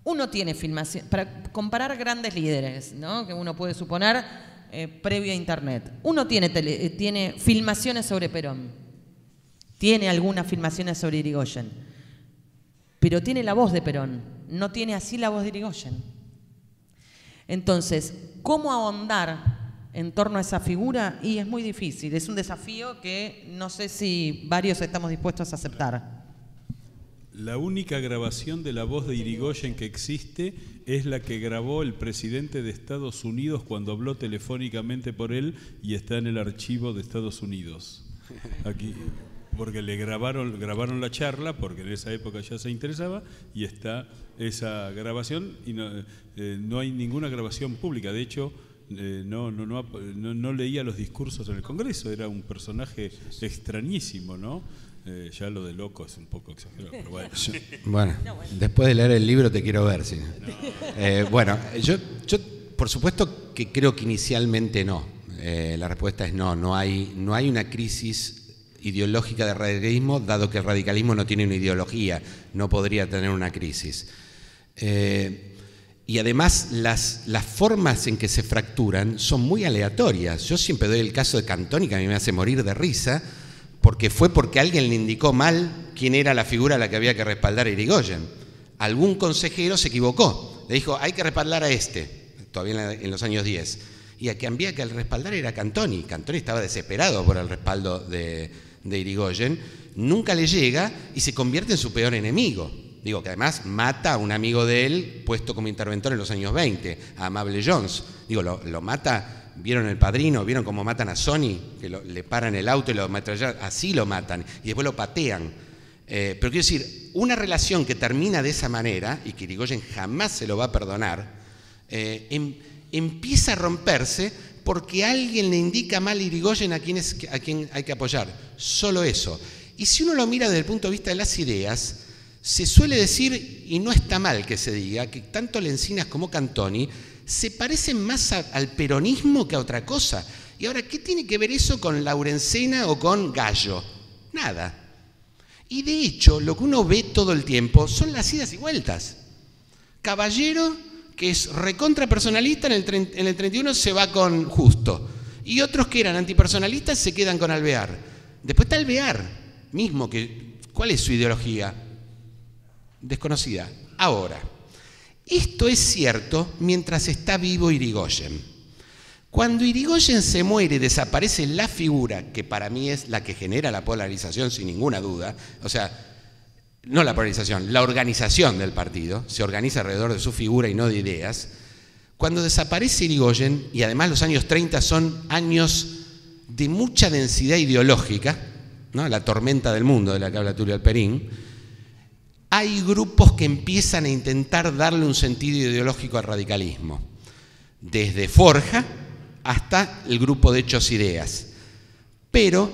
uno tiene filmación, para comparar grandes líderes, ¿no? Que uno puede suponer previo a Internet. Uno tiene filmaciones sobre Perón, tiene algunas filmaciones sobre Irigoyen, pero tiene la voz de Perón, no tiene así la voz de Irigoyen. Entonces, ¿cómo ahondar en torno a esa figura? Y es muy difícil, es un desafío que no sé si varios estamos dispuestos a aceptar. La única grabación de la voz de Irigoyen que existe es la que grabó el presidente de Estados Unidos cuando habló telefónicamente por él y está en el archivo de Estados Unidos. Aquí, porque le grabaron la charla, porque en esa época ya se interesaba, y está esa grabación, y no hay ninguna grabación pública. De hecho, no leía los discursos en el Congreso, era un personaje extrañísimo, ¿no? Ya lo de loco es un poco exagerado, pero bueno. Bueno, después de leer el libro te quiero ver, sí. Bueno, yo por supuesto que creo que inicialmente no. La respuesta es no hay una crisis ideológica de radicalismo, dado que el radicalismo no tiene una ideología, no podría tener una crisis. Y además las formas en que se fracturan son muy aleatorias. Yo siempre doy el caso de Cantoni, que a mí me hace morir de risa, porque alguien le indicó mal quién era la figura a la que había que respaldar a Irigoyen. Algún consejero se equivocó, le dijo, hay que respaldar a este, todavía en los años 10. Y a que había que respaldar era Cantoni. Cantoni estaba desesperado por el respaldo de Irigoyen, nunca le llega y se convierte en su peor enemigo. Digo, que además mata a un amigo de él puesto como interventor en los años 20, a Amable Jones. Digo, lo mata. ¿Vieron El Padrino? ¿Vieron cómo matan a Sonny? Que le paran el auto y lo ametrallan, así lo matan, y después lo patean. Pero quiero decir, una relación que termina de esa manera, y que Irigoyen jamás se lo va a perdonar, empieza a romperse porque alguien le indica mal a Irigoyen a quien hay que apoyar. Solo eso. Y si uno lo mira desde el punto de vista de las ideas, se suele decir, y no está mal que se diga, que tanto Lencinas como Cantoni se parecen más al peronismo que a otra cosa. Y ahora, ¿qué tiene que ver eso con Laurencena o con Gallo? Nada. Y de hecho, lo que uno ve todo el tiempo son las idas y vueltas. Caballero, que es recontrapersonalista, en el 31 se va con Justo. Y otros que eran antipersonalistas se quedan con Alvear. Después está Alvear mismo, ¿cuál es su ideología? Desconocida. Ahora, esto es cierto mientras está vivo Irigoyen. Cuando Irigoyen se muere, desaparece la figura que para mí es la que genera la polarización sin ninguna duda, o sea, no la polarización, la organización del partido, se organiza alrededor de su figura y no de ideas. Cuando desaparece Irigoyen, y además los años 30 son años de mucha densidad ideológica, ¿no? La tormenta del mundo de la que habla Tulio Alperín, hay grupos que empiezan a intentar darle un sentido ideológico al radicalismo, desde Forja hasta el grupo de Hechos Ideas. Pero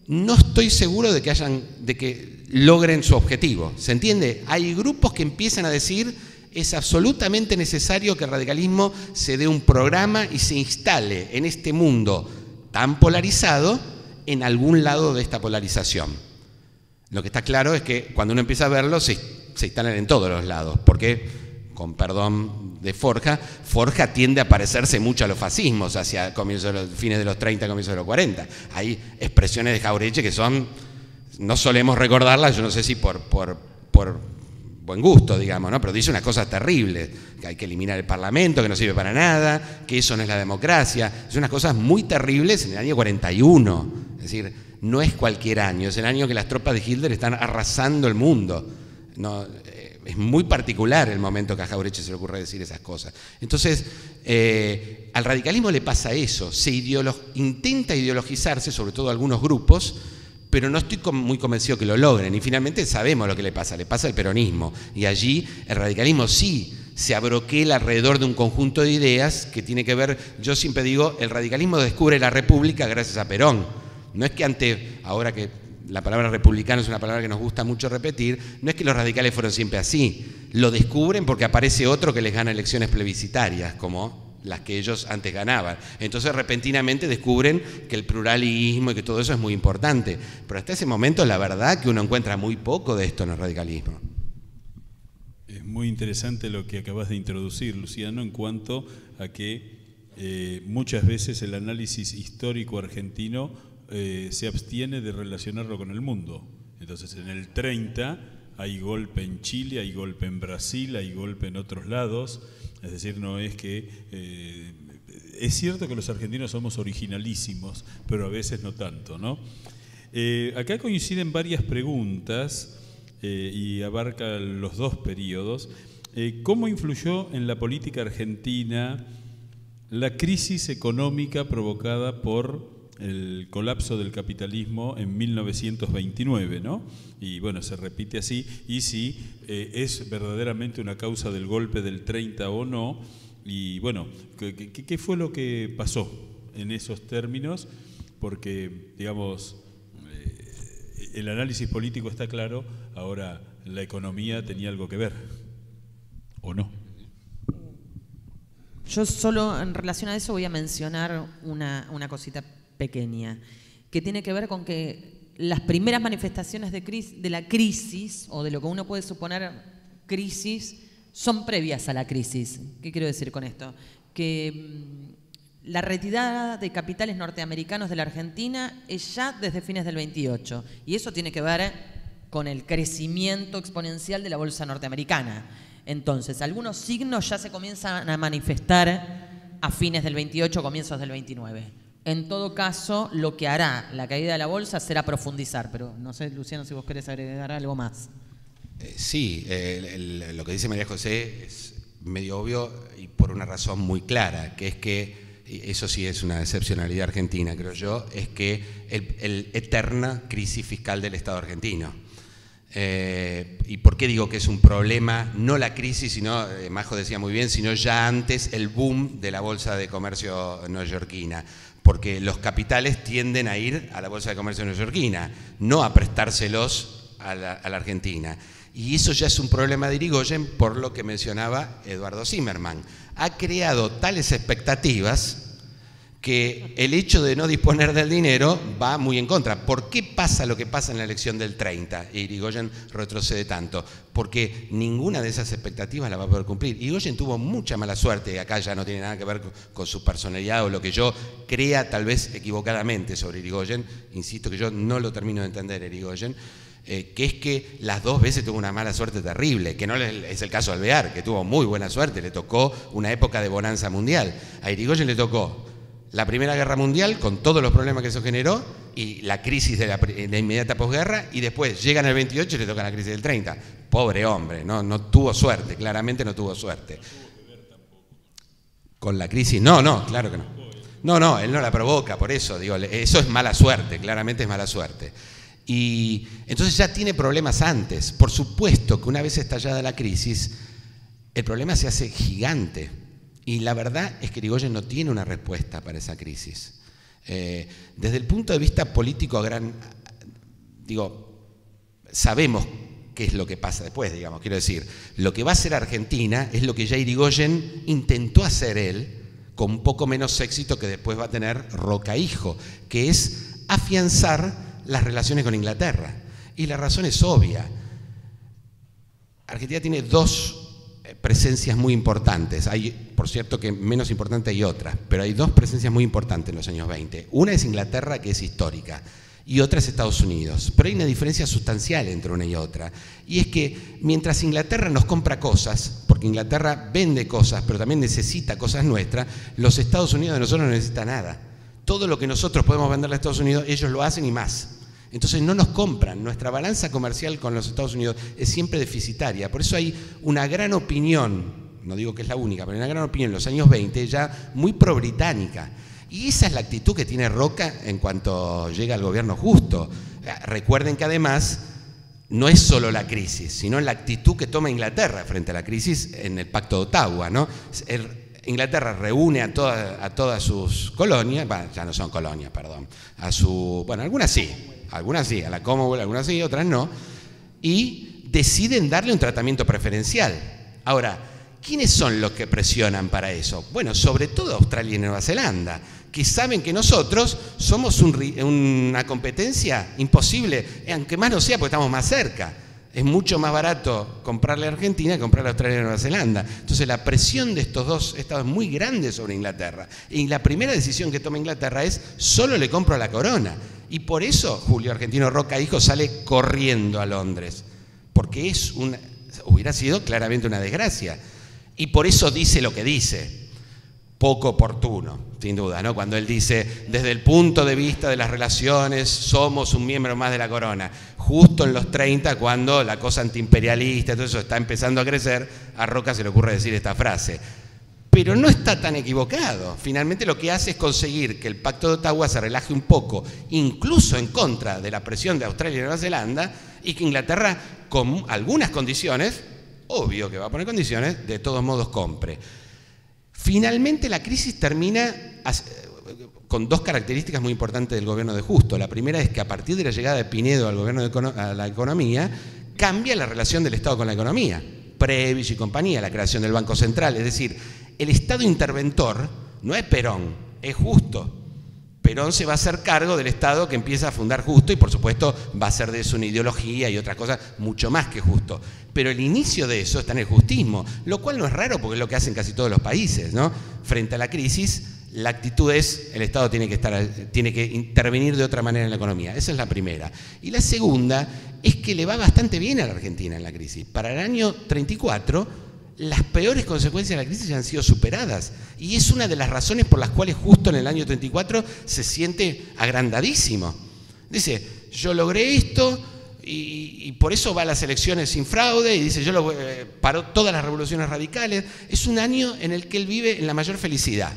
no estoy seguro de que logren su objetivo. ¿Se entiende? Hay grupos que empiezan a decir es absolutamente necesario que el radicalismo se dé un programa y se instale en este mundo tan polarizado en algún lado de esta polarización. Lo que está claro es que cuando uno empieza a verlo se instalan en todos los lados, porque, con perdón de Forja tiende a parecerse mucho a los fascismos hacia fines de los 30, comienzos de los 40. Hay expresiones de Jauretche que no solemos recordarlas, yo no sé si por buen gusto, digamos, ¿no? Pero dice unas cosas terribles, que hay que eliminar el Parlamento, que no sirve para nada, que eso no es la democracia. Son unas cosas muy terribles en el año 41, es decir, no es cualquier año, es el año que las tropas de Hitler están arrasando el mundo. No, es muy particular el momento que a Jauretche se le ocurre decir esas cosas. Entonces, al radicalismo le pasa eso, intenta ideologizarse, sobre todo algunos grupos, pero no estoy muy convencido que lo logren. Y finalmente sabemos lo que le pasa al peronismo. Y allí el radicalismo sí se abroquela alrededor de un conjunto de ideas que tiene que ver, yo siempre digo, el radicalismo descubre la República gracias a Perón. No es que ahora que la palabra republicano es una palabra que nos gusta mucho repetir, no es que los radicales fueron siempre así. Lo descubren porque aparece otro que les gana elecciones plebiscitarias, como las que ellos antes ganaban. Entonces repentinamente descubren que el pluralismo y que todo eso es muy importante. Pero hasta ese momento la verdad que uno encuentra muy poco de esto en el radicalismo. Es muy interesante lo que acabas de introducir, Luciano, en cuanto a que muchas veces el análisis histórico argentino se abstiene de relacionarlo con el mundo. Entonces, en el 30 hay golpe en Chile, hay golpe en Brasil, hay golpe en otros lados. Es decir, no es que... es cierto que los argentinos somos originalísimos, pero a veces no tanto, ¿no? Acá coinciden varias preguntas y abarca los dos periodos. ¿Cómo influyó en la política argentina la crisis económica provocada por el colapso del capitalismo en 1929, ¿no? Y bueno, se repite así, y si es verdaderamente una causa del golpe del 30 o no, y bueno, ¿qué fue lo que pasó en esos términos? Porque, digamos, el análisis político está claro, ahora la economía tenía algo que ver, ¿o no? Yo solo en relación a eso voy a mencionar una cosita pequeña, que tiene que ver con que las primeras manifestaciones de la crisis, o de lo que uno puede suponer crisis, son previas a la crisis. ¿Qué quiero decir con esto? Que la retirada de capitales norteamericanos de la Argentina es ya desde fines del 28, y eso tiene que ver con el crecimiento exponencial de la bolsa norteamericana. Entonces, algunos signos ya se comienzan a manifestar a fines del 28, comienzos del 29. En todo caso, lo que hará la caída de la bolsa será profundizar, pero no sé, Luciano, si vos querés agregar algo más. Sí, lo que dice María José es medio obvio y por una razón muy clara, que es que, eso sí es una excepcionalidad argentina, creo yo, es que el eterna crisis fiscal del Estado argentino. ¿Y por qué digo que es un problema? No la crisis, sino, Majo decía muy bien, sino ya antes el boom de la Bolsa de Comercio neoyorquina, porque los capitales tienden a ir a la Bolsa de Comercio neoyorquina, no a prestárselos a la Argentina. Y eso ya es un problema de Irigoyen, por lo que mencionaba Eduardo Zimmerman. Ha creado tales expectativas que el hecho de no disponer del dinero va muy en contra. ¿Por qué pasa lo que pasa en la elección del 30? E Irigoyen retrocede tanto. Porque ninguna de esas expectativas la va a poder cumplir. Irigoyen tuvo mucha mala suerte, acá ya no tiene nada que ver con su personalidad o lo que yo crea tal vez equivocadamente sobre Irigoyen. Insisto que yo no lo termino de entender, Irigoyen. Que es que las dos veces tuvo una mala suerte terrible, que no es el caso de Alvear, que tuvo muy buena suerte, le tocó una época de bonanza mundial. A Irigoyen le tocó la Primera Guerra Mundial, con todos los problemas que eso generó, y la crisis de la inmediata posguerra, y después llega en el 28 y le toca la crisis del 30. Pobre hombre, no tuvo suerte, claramente no tuvo suerte. Con la crisis, no, claro que no. No, él no la provoca, por eso, digo, eso es mala suerte, claramente es mala suerte. Y entonces ya tiene problemas antes. Por supuesto que una vez estallada la crisis, el problema se hace gigante. Y la verdad es que Irigoyen no tiene una respuesta para esa crisis. Desde el punto de vista político, sabemos qué es lo que pasa después, digamos. Quiero decir, lo que va a hacer Argentina es lo que ya Irigoyen intentó hacer él, con un poco menos éxito que después va a tener Roca hijo, que es afianzar las relaciones con Inglaterra. Y la razón es obvia. Argentina tiene dos presencias muy importantes. Hay, por cierto, que menos importante hay otras, pero hay dos presencias muy importantes en los años 20. Una es Inglaterra, que es histórica, y otra es Estados Unidos. Pero hay una diferencia sustancial entre una y otra. Y es que mientras Inglaterra nos compra cosas, porque Inglaterra vende cosas, pero también necesita cosas nuestras, los Estados Unidos de nosotros no necesitan nada. Todo lo que nosotros podemos venderle a Estados Unidos, ellos lo hacen y más. Entonces no nos compran. Nuestra balanza comercial con los Estados Unidos es siempre deficitaria. Por eso hay una gran opinión, no digo que es la única, pero una gran opinión en los años 20 ya muy pro-británica. Y esa es la actitud que tiene Roca en cuanto llega al gobierno Justo. Recuerden que además no es solo la crisis, sino la actitud que toma Inglaterra frente a la crisis en el Pacto de Ottawa, ¿no? Inglaterra reúne a todas sus colonias, ya no son colonias, perdón, algunas sí, a la Commonwealth, algunas sí, otras no, y deciden darle un tratamiento preferencial. Ahora, ¿quiénes son los que presionan para eso? Bueno, sobre todo Australia y Nueva Zelanda, que saben que nosotros somos una competencia imposible, aunque más no sea porque estamos más cerca. Es mucho más barato comprarle a Argentina que comprarle a Australia y Nueva Zelanda. Entonces la presión de estos dos estados es muy grande sobre Inglaterra. Y la primera decisión que toma Inglaterra es: solo le compro a la corona. Y por eso Julio Argentino Roca Hijo sale corriendo a Londres. Porque hubiera sido claramente una desgracia. Y por eso dice lo que dice. Poco oportuno, sin duda, ¿no? Cuando él dice: desde el punto de vista de las relaciones, somos un miembro más de la corona. Justo en los 30, cuando la cosa antiimperialista, todo eso está empezando a crecer, a Roca se le ocurre decir esta frase. Pero no está tan equivocado. Finalmente lo que hace es conseguir que el Pacto de Ottawa se relaje un poco, incluso en contra de la presión de Australia y Nueva Zelanda, y que Inglaterra, con algunas condiciones, obvio que va a poner condiciones, de todos modos compre. Finalmente la crisis termina con dos características muy importantes del gobierno de Justo. La primera es que a partir de la llegada de Pinedo al gobierno a la economía, cambia la relación del Estado con la economía. Previs y compañía, la creación del Banco Central. Es decir, el Estado interventor no es Perón, es Justo. Perón se va a hacer cargo del Estado que empieza a fundar Justo y por supuesto va a ser de eso una ideología y otras cosas mucho más que Justo. Pero el inicio de eso está en el justismo, lo cual no es raro porque es lo que hacen casi todos los países, ¿no? Frente a la crisis, la actitud es: el Estado tiene que intervenir de otra manera en la economía. Esa es la primera. Y la segunda es que le va bastante bien a la Argentina en la crisis. Para el año 34, las peores consecuencias de la crisis han sido superadas. Y es una de las razones por las cuales Justo en el año 34 se siente agrandadísimo. Dice: yo logré esto y por eso va a las elecciones sin fraude, y dice: yo paró todas las revoluciones radicales. Es un año en el que él vive en la mayor felicidad.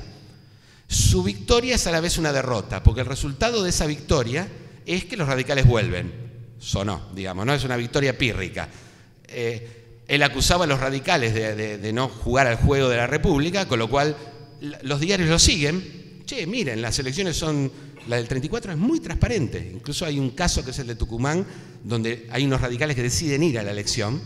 Su victoria es a la vez una derrota, porque el resultado de esa victoria es que los radicales vuelven. Sonó, digamos, ¿no? Es una victoria pírrica. Él acusaba a los radicales de no jugar al juego de la República, con lo cual los diarios lo siguen. Che, miren, las elecciones son... La del 34 es muy transparente. Incluso hay un caso que es el de Tucumán, donde hay unos radicales que deciden ir a la elección,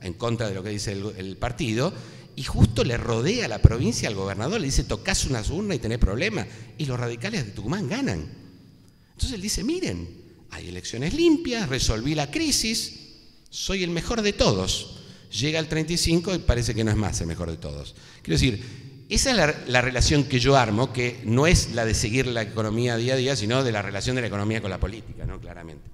en contra de lo que dice el partido, y Justo le rodea la provincia al gobernador, le dice: tocás una urna y tenés problemas. Y los radicales de Tucumán ganan. Entonces él dice: miren, hay elecciones limpias, resolví la crisis, soy el mejor de todos. Llega al 35 y parece que no es más el mejor de todos. Quiero decir, esa es la relación que yo armo, que no es la de seguir la economía día a día, sino de la relación de la economía con la política, ¿no? Claramente.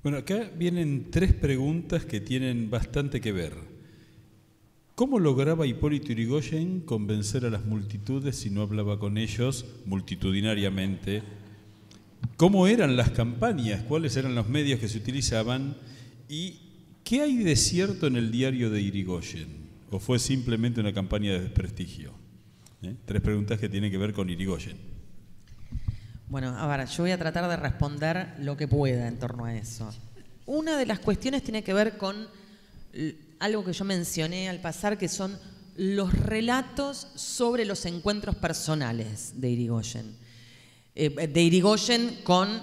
Bueno, acá vienen tres preguntas que tienen bastante que ver. ¿Cómo lograba Hipólito Yrigoyen convencer a las multitudes si no hablaba con ellos multitudinariamente? ¿Cómo eran las campañas? ¿Cuáles eran los medios que se utilizaban? ¿Y qué hay de cierto en el diario de Yrigoyen? ¿O fue simplemente una campaña de desprestigio? Tres preguntas que tienen que ver con Yrigoyen. Bueno, a ver, yo voy a tratar de responder lo que pueda en torno a eso. Una de las cuestiones tiene que ver con algo que yo mencioné al pasar, que son los relatos sobre los encuentros personales de Yrigoyen. De Yrigoyen con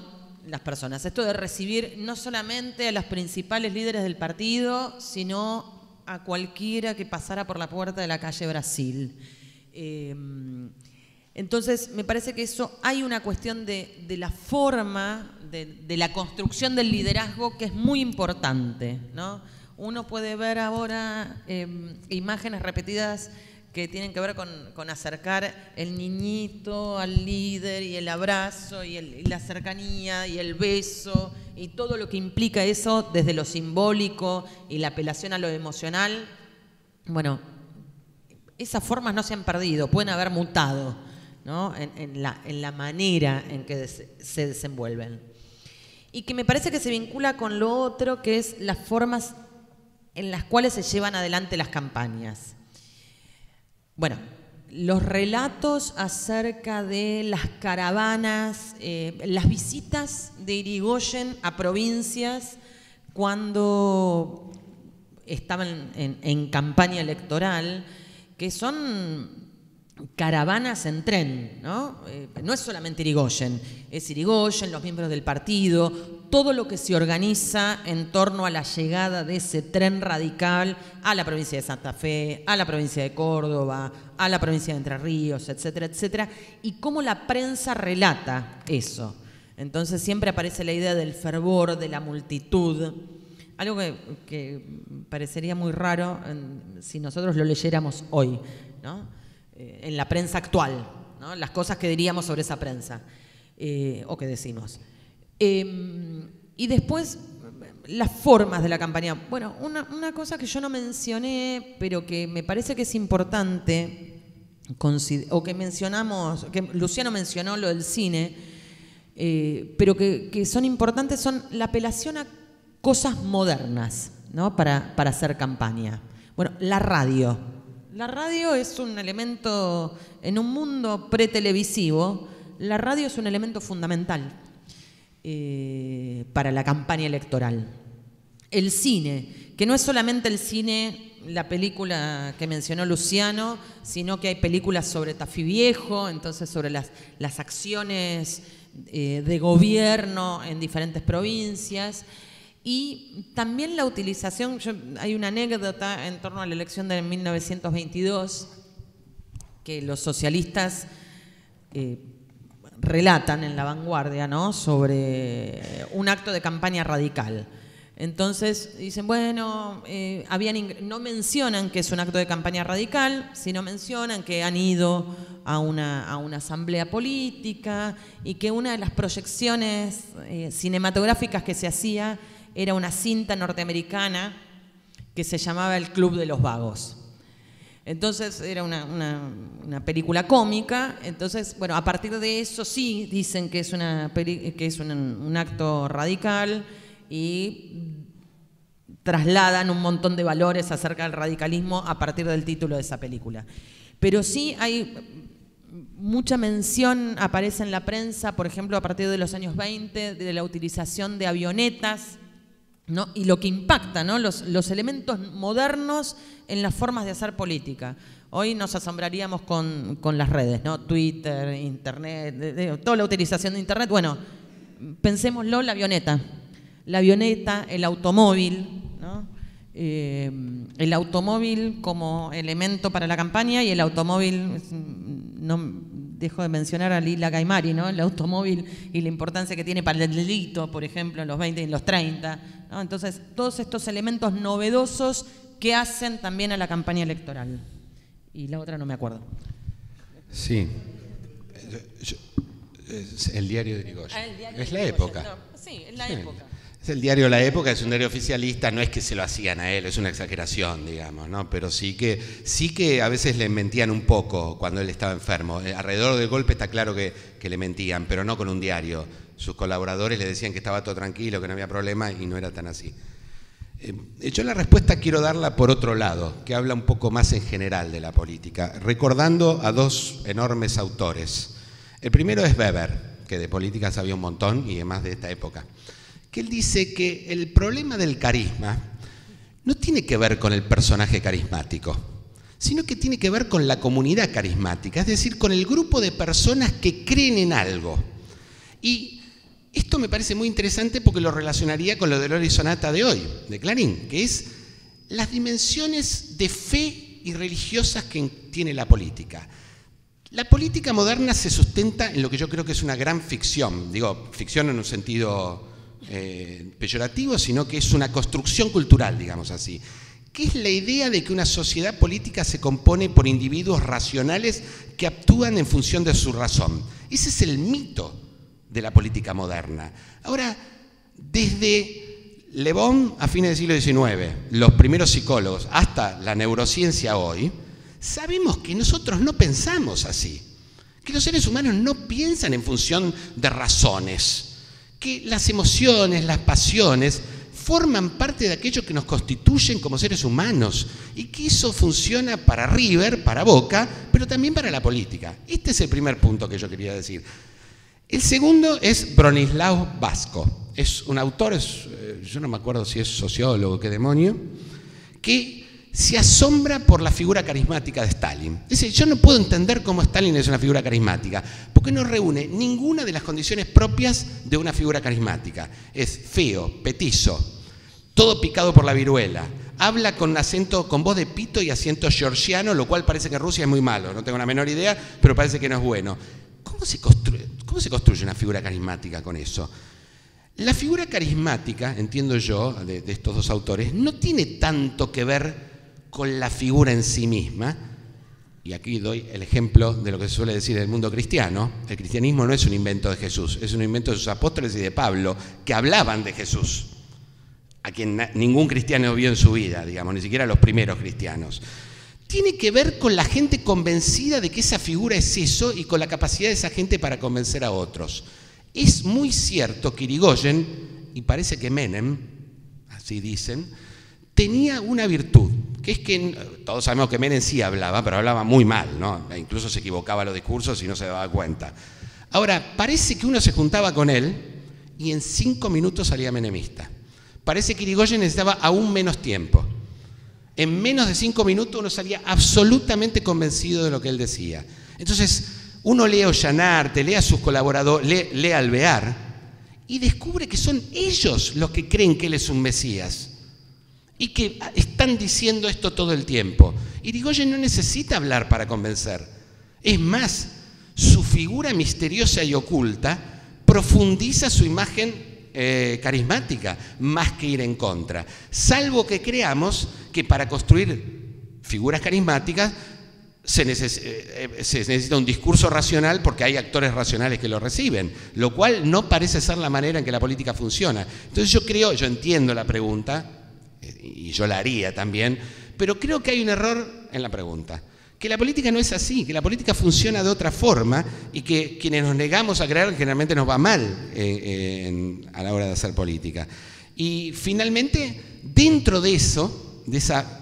las personas. Esto de recibir no solamente a los principales líderes del partido, sino a cualquiera que pasara por la puerta de la calle Brasil. Entonces, me parece que eso, hay una cuestión de la forma, de la construcción del liderazgo que es muy importante, ¿no? Uno puede ver ahora imágenes repetidas que tienen que ver con acercar el niñito al líder y el abrazo y la cercanía y el beso y todo lo que implica eso desde lo simbólico y la apelación a lo emocional. Bueno, esas formas no se han perdido, pueden haber mutado, ¿no? en la manera en que se desenvuelven. Y que me parece que se vincula con lo otro, que es las formas en las cuales se llevan adelante las campañas. Bueno, los relatos acerca de las caravanas, las visitas de Yrigoyen a provincias cuando estaban en campaña electoral, que son caravanas en tren, ¿no? No es solamente Yrigoyen, es Yrigoyen, los miembros del partido, todo lo que se organiza en torno a la llegada de ese tren radical a la provincia de Santa Fe, a la provincia de Córdoba, a la provincia de Entre Ríos, etcétera, etcétera, y cómo la prensa relata eso. Entonces siempre aparece la idea del fervor, de la multitud, algo que parecería muy raro si nosotros lo leyéramos hoy, ¿no? En la prensa actual, ¿no? Las cosas que diríamos sobre esa prensa, o que decimos. Y después, las formas de la campaña. Bueno, una cosa que yo no mencioné, pero que me parece que es importante, o que mencionamos, que Luciano mencionó lo del cine, pero que son importantes, son la apelación a cosas modernas, ¿no? para hacer campaña. Bueno, la radio. La radio es un elemento, en un mundo pretelevisivo, la radio es un elemento fundamental para la campaña electoral. El cine, que no es solamente el cine, la película que mencionó Luciano, sino que hay películas sobre Tafí Viejo, entonces sobre las acciones de gobierno en diferentes provincias. Y también la utilización, hay una anécdota en torno a la elección de 1922 que los socialistas relatan en La Vanguardia, ¿no? Sobre un acto de campaña radical. Entonces dicen, bueno, no mencionan que es un acto de campaña radical, sino mencionan que han ido a una asamblea política y que una de las proyecciones cinematográficas que se hacía era una cinta norteamericana que se llamaba El Club de los Vagos. Entonces era una película cómica. Entonces, bueno, a partir de eso sí dicen que es un acto radical y trasladan un montón de valores acerca del radicalismo a partir del título de esa película. Pero sí hay mucha mención, aparece en la prensa, por ejemplo, a partir de los años 20, de la utilización de avionetas, ¿no? Y lo que impacta, ¿no? Los elementos modernos en las formas de hacer política. Hoy nos asombraríamos con las redes, ¿no? Twitter, Internet, toda la utilización de Internet. Bueno, pensémoslo, la avioneta, el automóvil, ¿no? El automóvil como elemento para la campaña, y el automóvil, no dejo de mencionar a Lila Gaimari, ¿no? El automóvil y la importancia que tiene para el delito, por ejemplo, en los 20 y en los 30, ¿no? Entonces, todos estos elementos novedosos que hacen también a la campaña electoral. Y la otra no me acuerdo. Sí. Es el diario de Irigoyen. Es la época. No, sí, es la época. Es el diario La Época, es un diario oficialista, no es que se lo hacían a él, es una exageración, digamos, ¿no? Pero sí que a veces le mentían un poco cuando él estaba enfermo. Alrededor del golpe está claro que le mentían, pero no con un diario. Sus colaboradores le decían que estaba todo tranquilo, que no había problema, y no era tan así. Yo la respuesta quiero darla por otro lado, que habla un poco más en general de la política, recordando a dos enormes autores. El primero es Weber, que de política sabía un montón y además de esta época, que él dice que el problema del carisma no tiene que ver con el personaje carismático, sino que tiene que ver con la comunidad carismática, es decir, con el grupo de personas que creen en algo. Y esto me parece muy interesante porque lo relacionaría con lo de Lora y Sonata de hoy, de Clarín, que es las dimensiones de fe y religiosas que tiene la política. La política moderna se sustenta en lo que yo creo que es una gran ficción, digo, ficción en un sentido peyorativo, sino que es una construcción cultural, digamos así, que es la idea de que una sociedad política se compone por individuos racionales que actúan en función de su razón. Ese es el mito de la política moderna. Ahora, desde Le Bon a fines del siglo XIX, los primeros psicólogos, hasta la neurociencia hoy, sabemos que nosotros no pensamos así, que los seres humanos no piensan en función de razones, que las emociones, las pasiones, forman parte de aquello que nos constituyen como seres humanos y que eso funciona para River, para Boca, pero también para la política. Este es el primer punto que yo quería decir. El segundo es Bronislaw Vasco. Es un autor, yo no me acuerdo si es sociólogo o qué demonio, que se asombra por la figura carismática de Stalin. Dice, yo no puedo entender cómo Stalin es una figura carismática, porque no reúne ninguna de las condiciones propias de una figura carismática. Es feo, petizo, todo picado por la viruela, habla con acento, con voz de pito y acento georgiano, lo cual parece que en Rusia es muy malo, no tengo la menor idea, pero parece que no es bueno. ¿Cómo se construye una figura carismática con eso? La figura carismática, entiendo yo, de estos dos autores, no tiene tanto que ver con la figura en sí misma. Y aquí doy el ejemplo de lo que se suele decir en el mundo cristiano. El cristianismo no es un invento de Jesús, es un invento de sus apóstoles y de Pablo, que hablaban de Jesús, a quien ningún cristiano vio en su vida, digamos, ni siquiera los primeros cristianos. Tiene que ver con la gente convencida de que esa figura es eso y con la capacidad de esa gente para convencer a otros. Es muy cierto que Irigoyen, y parece que Menem, así dicen, tenía una virtud, que es que todos sabemos que Menem sí hablaba, pero hablaba muy mal, ¿no? Incluso se equivocaba los discursos y no se daba cuenta. Ahora, parece que uno se juntaba con él y en 5 minutos salía menemista. Parece que Irigoyen necesitaba aún menos tiempo. En menos de 5 minutos uno salía absolutamente convencido de lo que él decía. Entonces, uno lee a Ollanarte, lee a sus colaboradores, lee a Alvear y descubre que son ellos los que creen que él es un Mesías y que están diciendo esto todo el tiempo. Irigoyen no necesita hablar para convencer. Es más, su figura misteriosa y oculta profundiza su imagen carismática, más que ir en contra. Salvo que creamos que para construir figuras carismáticas se necesita un discurso racional porque hay actores racionales que lo reciben, lo cual no parece ser la manera en que la política funciona. Entonces yo entiendo la pregunta, y yo la haría también, pero creo que hay un error en la pregunta. Que la política no es así, que la política funciona de otra forma y que quienes nos negamos a creer generalmente nos va mal a la hora de hacer política. Y finalmente, dentro de eso, de esa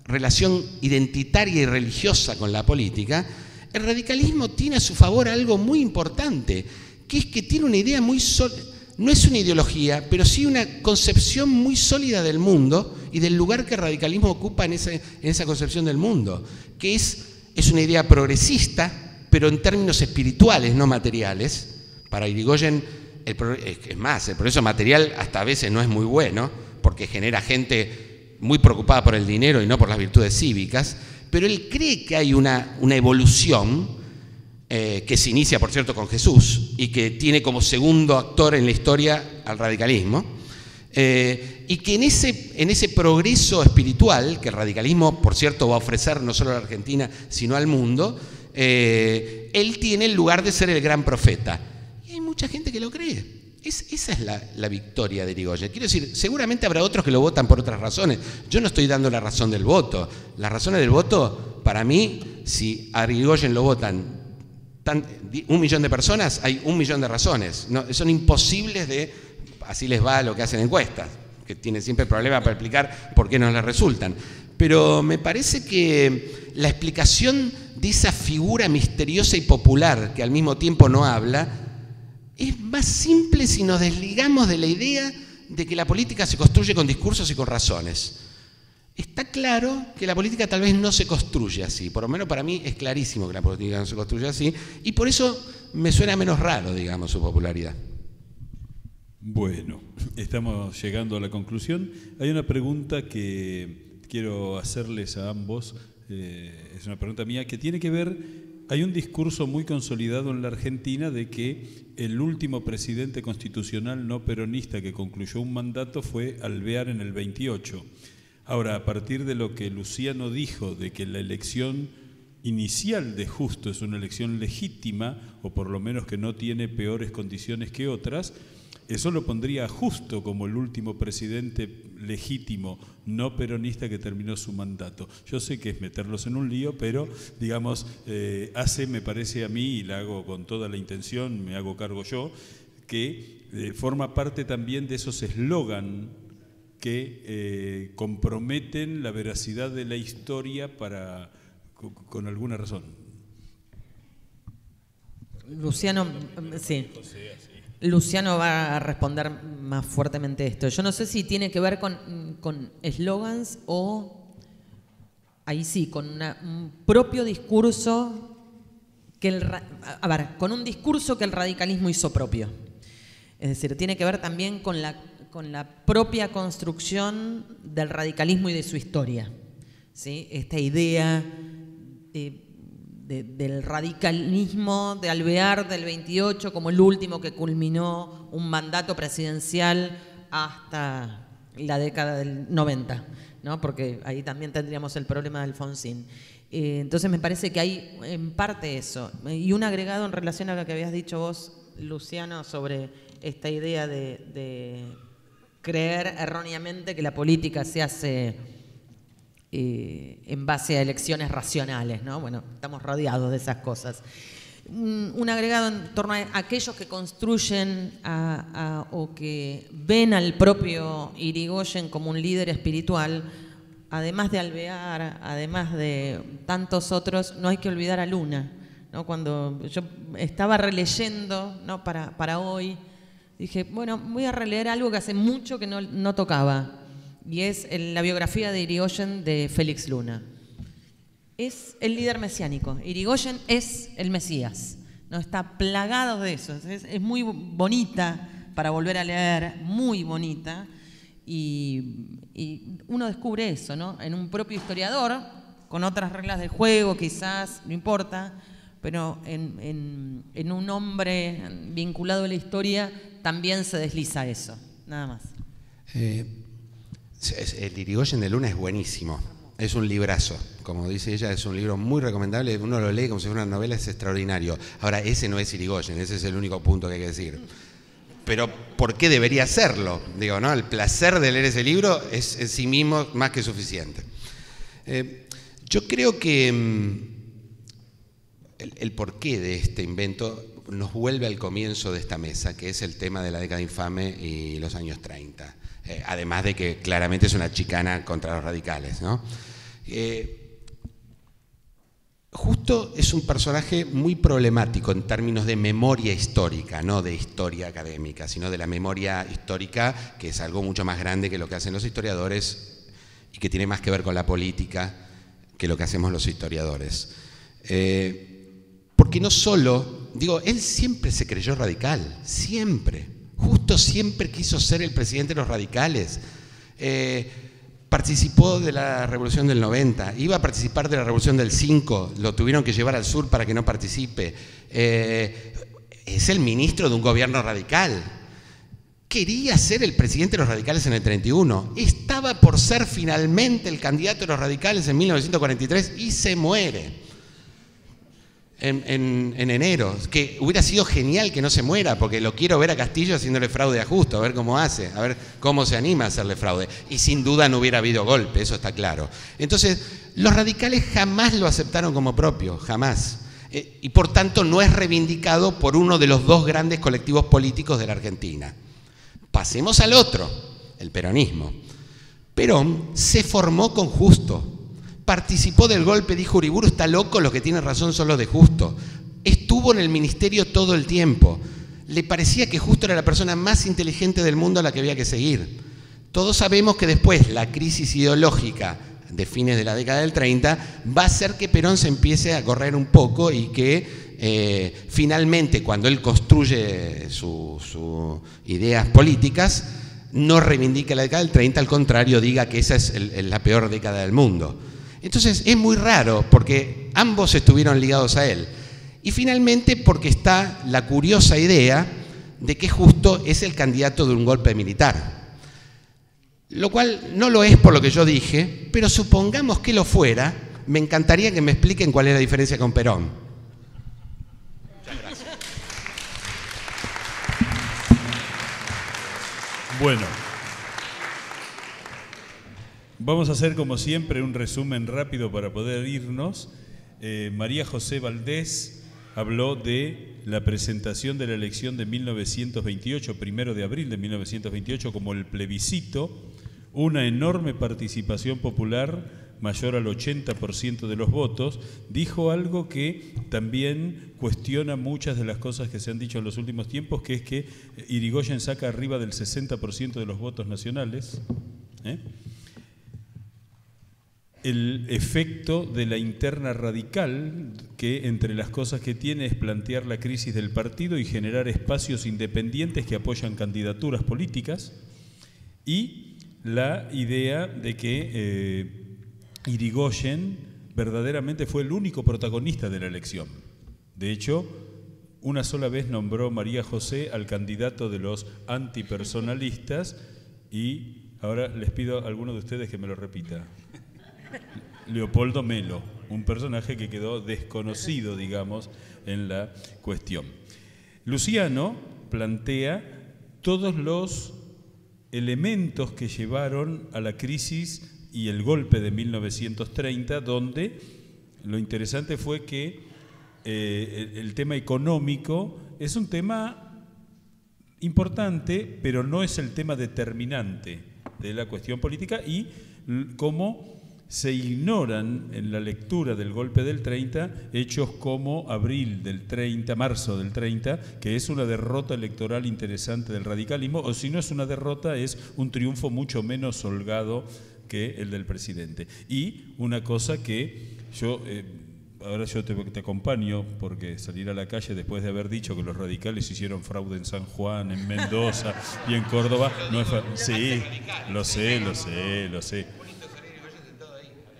relación identitaria y religiosa con la política, el radicalismo tiene a su favor algo muy importante, que es que tiene una idea muy sólida, no es una ideología, pero sí una concepción muy sólida del mundo y del lugar que el radicalismo ocupa en esa concepción del mundo, que es una idea progresista, pero en términos espirituales, no materiales. Para Irigoyen, es más, el progreso material hasta a veces no es muy bueno, porque genera gente muy preocupada por el dinero y no por las virtudes cívicas, pero él cree que hay una evolución que se inicia, por cierto, con Jesús y que tiene como segundo actor en la historia al radicalismo, y que en ese progreso espiritual que el radicalismo, por cierto, va a ofrecer no solo a la Argentina, sino al mundo, él tiene el lugar de ser el gran profeta. Y hay mucha gente que lo cree. Esa es la victoria de Irigoyen. Quiero decir, seguramente habrá otros que lo votan por otras razones. Yo no estoy dando la razón del voto. Las razones del voto, para mí, si a Irigoyen lo votan 1 millón de personas, hay 1 millón de razones. No, son imposibles de... Así les va lo que hacen encuestas, que tienen siempre problemas para explicar por qué no les resultan. Pero me parece que la explicación de esa figura misteriosa y popular, que al mismo tiempo no habla, es más simple si nos desligamos de la idea de que la política se construye con discursos y con razones. Está claro que la política tal vez no se construye así, por lo menos para mí es clarísimo que la política no se construye así, y por eso me suena menos raro, digamos, su popularidad. Bueno, estamos llegando a la conclusión. Hay una pregunta que quiero hacerles a ambos, es una pregunta mía que tiene que ver, hay un discurso muy consolidado en la Argentina de que el último presidente constitucional no peronista que concluyó un mandato fue Alvear en el 28. Ahora, a partir de lo que Luciano dijo, de que la elección inicial de Justo es una elección legítima, o por lo menos que no tiene peores condiciones que otras, eso lo pondría a Justo como el último presidente legítimo, no peronista, que terminó su mandato. Yo sé que es meterlos en un lío, pero, digamos, me parece a mí, y la hago con toda la intención, me hago cargo yo, que forma parte también de esos eslogan que comprometen la veracidad de la historia con alguna razón. Luciano, sí. Luciano va a responder más fuertemente esto. Yo no sé si tiene que ver con eslogans o, ahí sí, con un propio discurso, con un discurso que el radicalismo hizo propio. Es decir, tiene que ver también con la propia construcción del radicalismo y de su historia, ¿sí? Esta idea del radicalismo de Alvear del 28 como el último que culminó un mandato presidencial hasta la década del 90, ¿no? Porque ahí también tendríamos el problema de Alfonsín. Entonces me parece que hay en parte eso. Y un agregado en relación a lo que habías dicho vos, Luciano, sobre esta idea de creer erróneamente que la política se hace en base a elecciones racionales, ¿no? Bueno, estamos rodeados de esas cosas. Un agregado en torno a aquellos que construyen o que ven al propio Irigoyen como un líder espiritual, además de Alvear, además de tantos otros, no hay que olvidar a Luna, ¿no? Cuando yo estaba releyendo, ¿no? para hoy, dije, bueno, voy a releer algo que hace mucho que no tocaba, y es la biografía de Irigoyen de Félix Luna. Es el líder mesiánico. Irigoyen es el Mesías, ¿no? Está plagado de eso. Es muy bonita para volver a leer, muy bonita, y uno descubre eso, ¿no? En un propio historiador, con otras reglas del juego, quizás, no importa, pero en un hombre vinculado a la historia también se desliza eso, nada más. El Irigoyen de Luna es buenísimo, es un librazo, como dice ella, es un libro muy recomendable, uno lo lee como si fuera una novela, es extraordinario. Ahora, ese no es Irigoyen, ese es el único punto que hay que decir. Pero, ¿por qué debería hacerlo? Digo, ¿no? El placer de leer ese libro es en sí mismo más que suficiente. Yo creo que el porqué de este invento nos vuelve al comienzo de esta mesa, que es el tema de la década infame y los años 30. Además de que claramente es una chicana contra los radicales, ¿no? Justo es un personaje muy problemático en términos de memoria histórica, no de historia académica, sino de la memoria histórica, que es algo mucho más grande que lo que hacen los historiadores y que tiene más que ver con la política que lo que hacemos los historiadores. Porque no solo, digo, él siempre se creyó radical, siempre. Justo siempre quiso ser el presidente de los radicales. Participó de la Revolución del 90, iba a participar de la Revolución del 5, lo tuvieron que llevar al sur para que no participe. Es el ministro de un gobierno radical. Quería ser el presidente de los radicales en el 31. Estaba por ser finalmente el candidato de los radicales en 1943 y se muere. En enero, que hubiera sido genial que no se muera, porque lo quiero ver a Castillo haciéndole fraude a Justo, a ver cómo hace, a ver cómo se anima a hacerle fraude. Y sin duda no hubiera habido golpe, eso está claro. Entonces, los radicales jamás lo aceptaron como propio, jamás. Y por tanto no es reivindicado por uno de los dos grandes colectivos políticos de la Argentina. Pasemos al otro, el peronismo. Perón se formó con Justo. Participó del golpe, dijo Uriburu, está loco, los que tienen razón son los de Justo. Estuvo en el ministerio todo el tiempo. Le parecía que Justo era la persona más inteligente del mundo a la que había que seguir. Todos sabemos que después la crisis ideológica de fines de la década del 30 va a hacer que Perón se empiece a correr un poco y que finalmente, cuando él construye sus ideas políticas, no reivindique la década del 30, al contrario, diga que esa es la peor década del mundo. Entonces es muy raro porque ambos estuvieron ligados a él. Y finalmente porque está la curiosa idea de que Justo es el candidato de un golpe militar. Lo cual no lo es por lo que yo dije, pero supongamos que lo fuera, me encantaría que me expliquen cuál es la diferencia con Perón. Muchas gracias. Bueno. Vamos a hacer, como siempre, un resumen rápido para poder irnos. María José Valdés habló de la presentación de la elección de 1928, 1 de abril de 1928, como el plebiscito, una enorme participación popular, mayor al 80% de los votos. Dijo algo que también cuestiona muchas de las cosas que se han dicho en los últimos tiempos, que es que Irigoyen saca arriba del 60% de los votos nacionales. El efecto de la interna radical, que entre las cosas que tiene es plantear la crisis del partido y generar espacios independientes que apoyan candidaturas políticas, y la idea de que Irigoyen verdaderamente fue el único protagonista de la elección. De hecho, una sola vez nombró María José al candidato de los antipersonalistas y ahora les pido a alguno de ustedes que me lo repita. Leopoldo Melo, un personaje que quedó desconocido, digamos, en la cuestión. Luciano plantea todos los elementos que llevaron a la crisis y el golpe de 1930, donde lo interesante fue que el tema económico es un tema importante, pero no es el tema determinante de la cuestión política, y cómo se ignoran en la lectura del golpe del 30 hechos como abril del 30, marzo del 30, que es una derrota electoral interesante del radicalismo, o si no es una derrota, es un triunfo mucho menos holgado que el del presidente. Y una cosa que yo... ahora yo te acompaño, porque salir a la calle después de haber dicho que los radicales hicieron fraude en San Juan, en Mendoza y en Córdoba, no es sí, lo sé.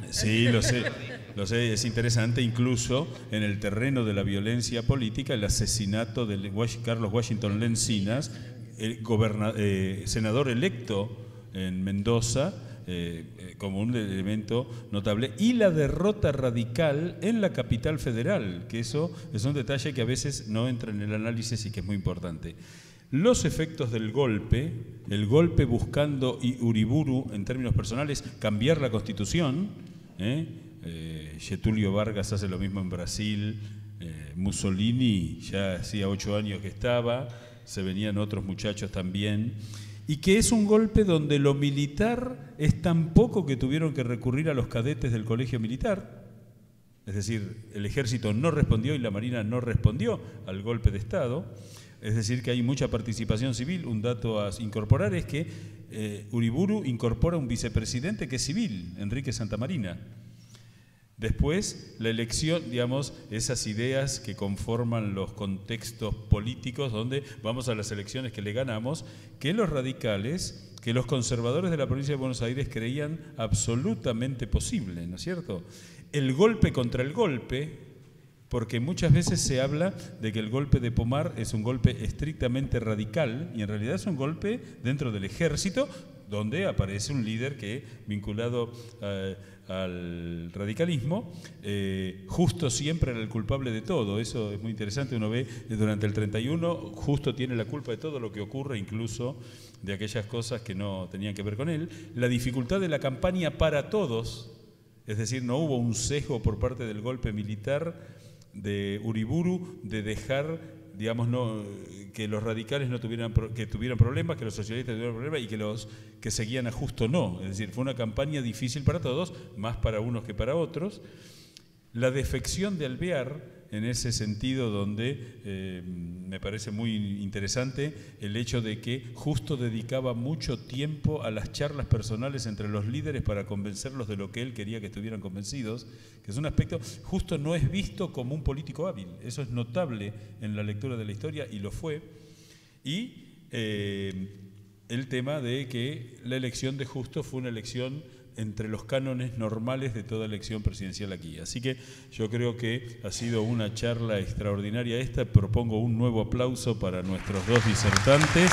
Sí, lo sé, es interesante incluso en el terreno de la violencia política el asesinato de Carlos Washington Lencinas, el senador electo en Mendoza, como un elemento notable, y la derrota radical en la capital federal, que eso es un detalle que a veces no entra en el análisis y que es muy importante. Los efectos del golpe, el golpe buscando, y Uriburu en términos personales, cambiar la Constitución, Getúlio Vargas hace lo mismo en Brasil, Mussolini ya hacía 8 años que estaba, se venían otros muchachos también, y que es un golpe donde lo militar es tan poco que tuvieron que recurrir a los cadetes del colegio militar, es decir, el ejército no respondió y la marina no respondió al golpe de Estado, es decir, que hay mucha participación civil. Un dato a incorporar es que Uriburu incorpora un vicepresidente que es civil, Enrique Santamarina. Después, la elección, digamos, esas ideas que conforman los contextos políticos donde vamos a las elecciones que le ganamos, que los radicales, que los conservadores de la provincia de Buenos Aires creían absolutamente posible, ¿no es cierto? El golpe contra el golpe, porque muchas veces se habla de que el golpe de Pomar es un golpe estrictamente radical y en realidad es un golpe dentro del ejército donde aparece un líder que, vinculado al radicalismo, Justo siempre era el culpable de todo. Eso es muy interesante. Uno ve durante el 31, Justo tiene la culpa de todo lo que ocurre, incluso de aquellas cosas que no tenían que ver con él. La dificultad de la campaña para todos, es decir, no hubo un sesgo por parte del golpe militar de Uriburu de dejar, digamos, que los radicales no tuvieran problemas, que los socialistas tuvieran problemas y que los que seguían a Justo no. Es decir, fue una campaña difícil para todos, más para unos que para otros. La defección de Alvear, en ese sentido, donde me parece muy interesante el hecho de que Justo dedicaba mucho tiempo a las charlas personales entre los líderes para convencerlos de lo que él quería que estuvieran convencidos, que es un aspecto. Justo no es visto como un político hábil, eso es notable en la lectura de la historia y lo fue. Y el tema de que la elección de Justo fue una elección entre los cánones normales de toda elección presidencial aquí. Así que yo creo que ha sido una charla extraordinaria esta. Propongo un nuevo aplauso para nuestros dos disertantes.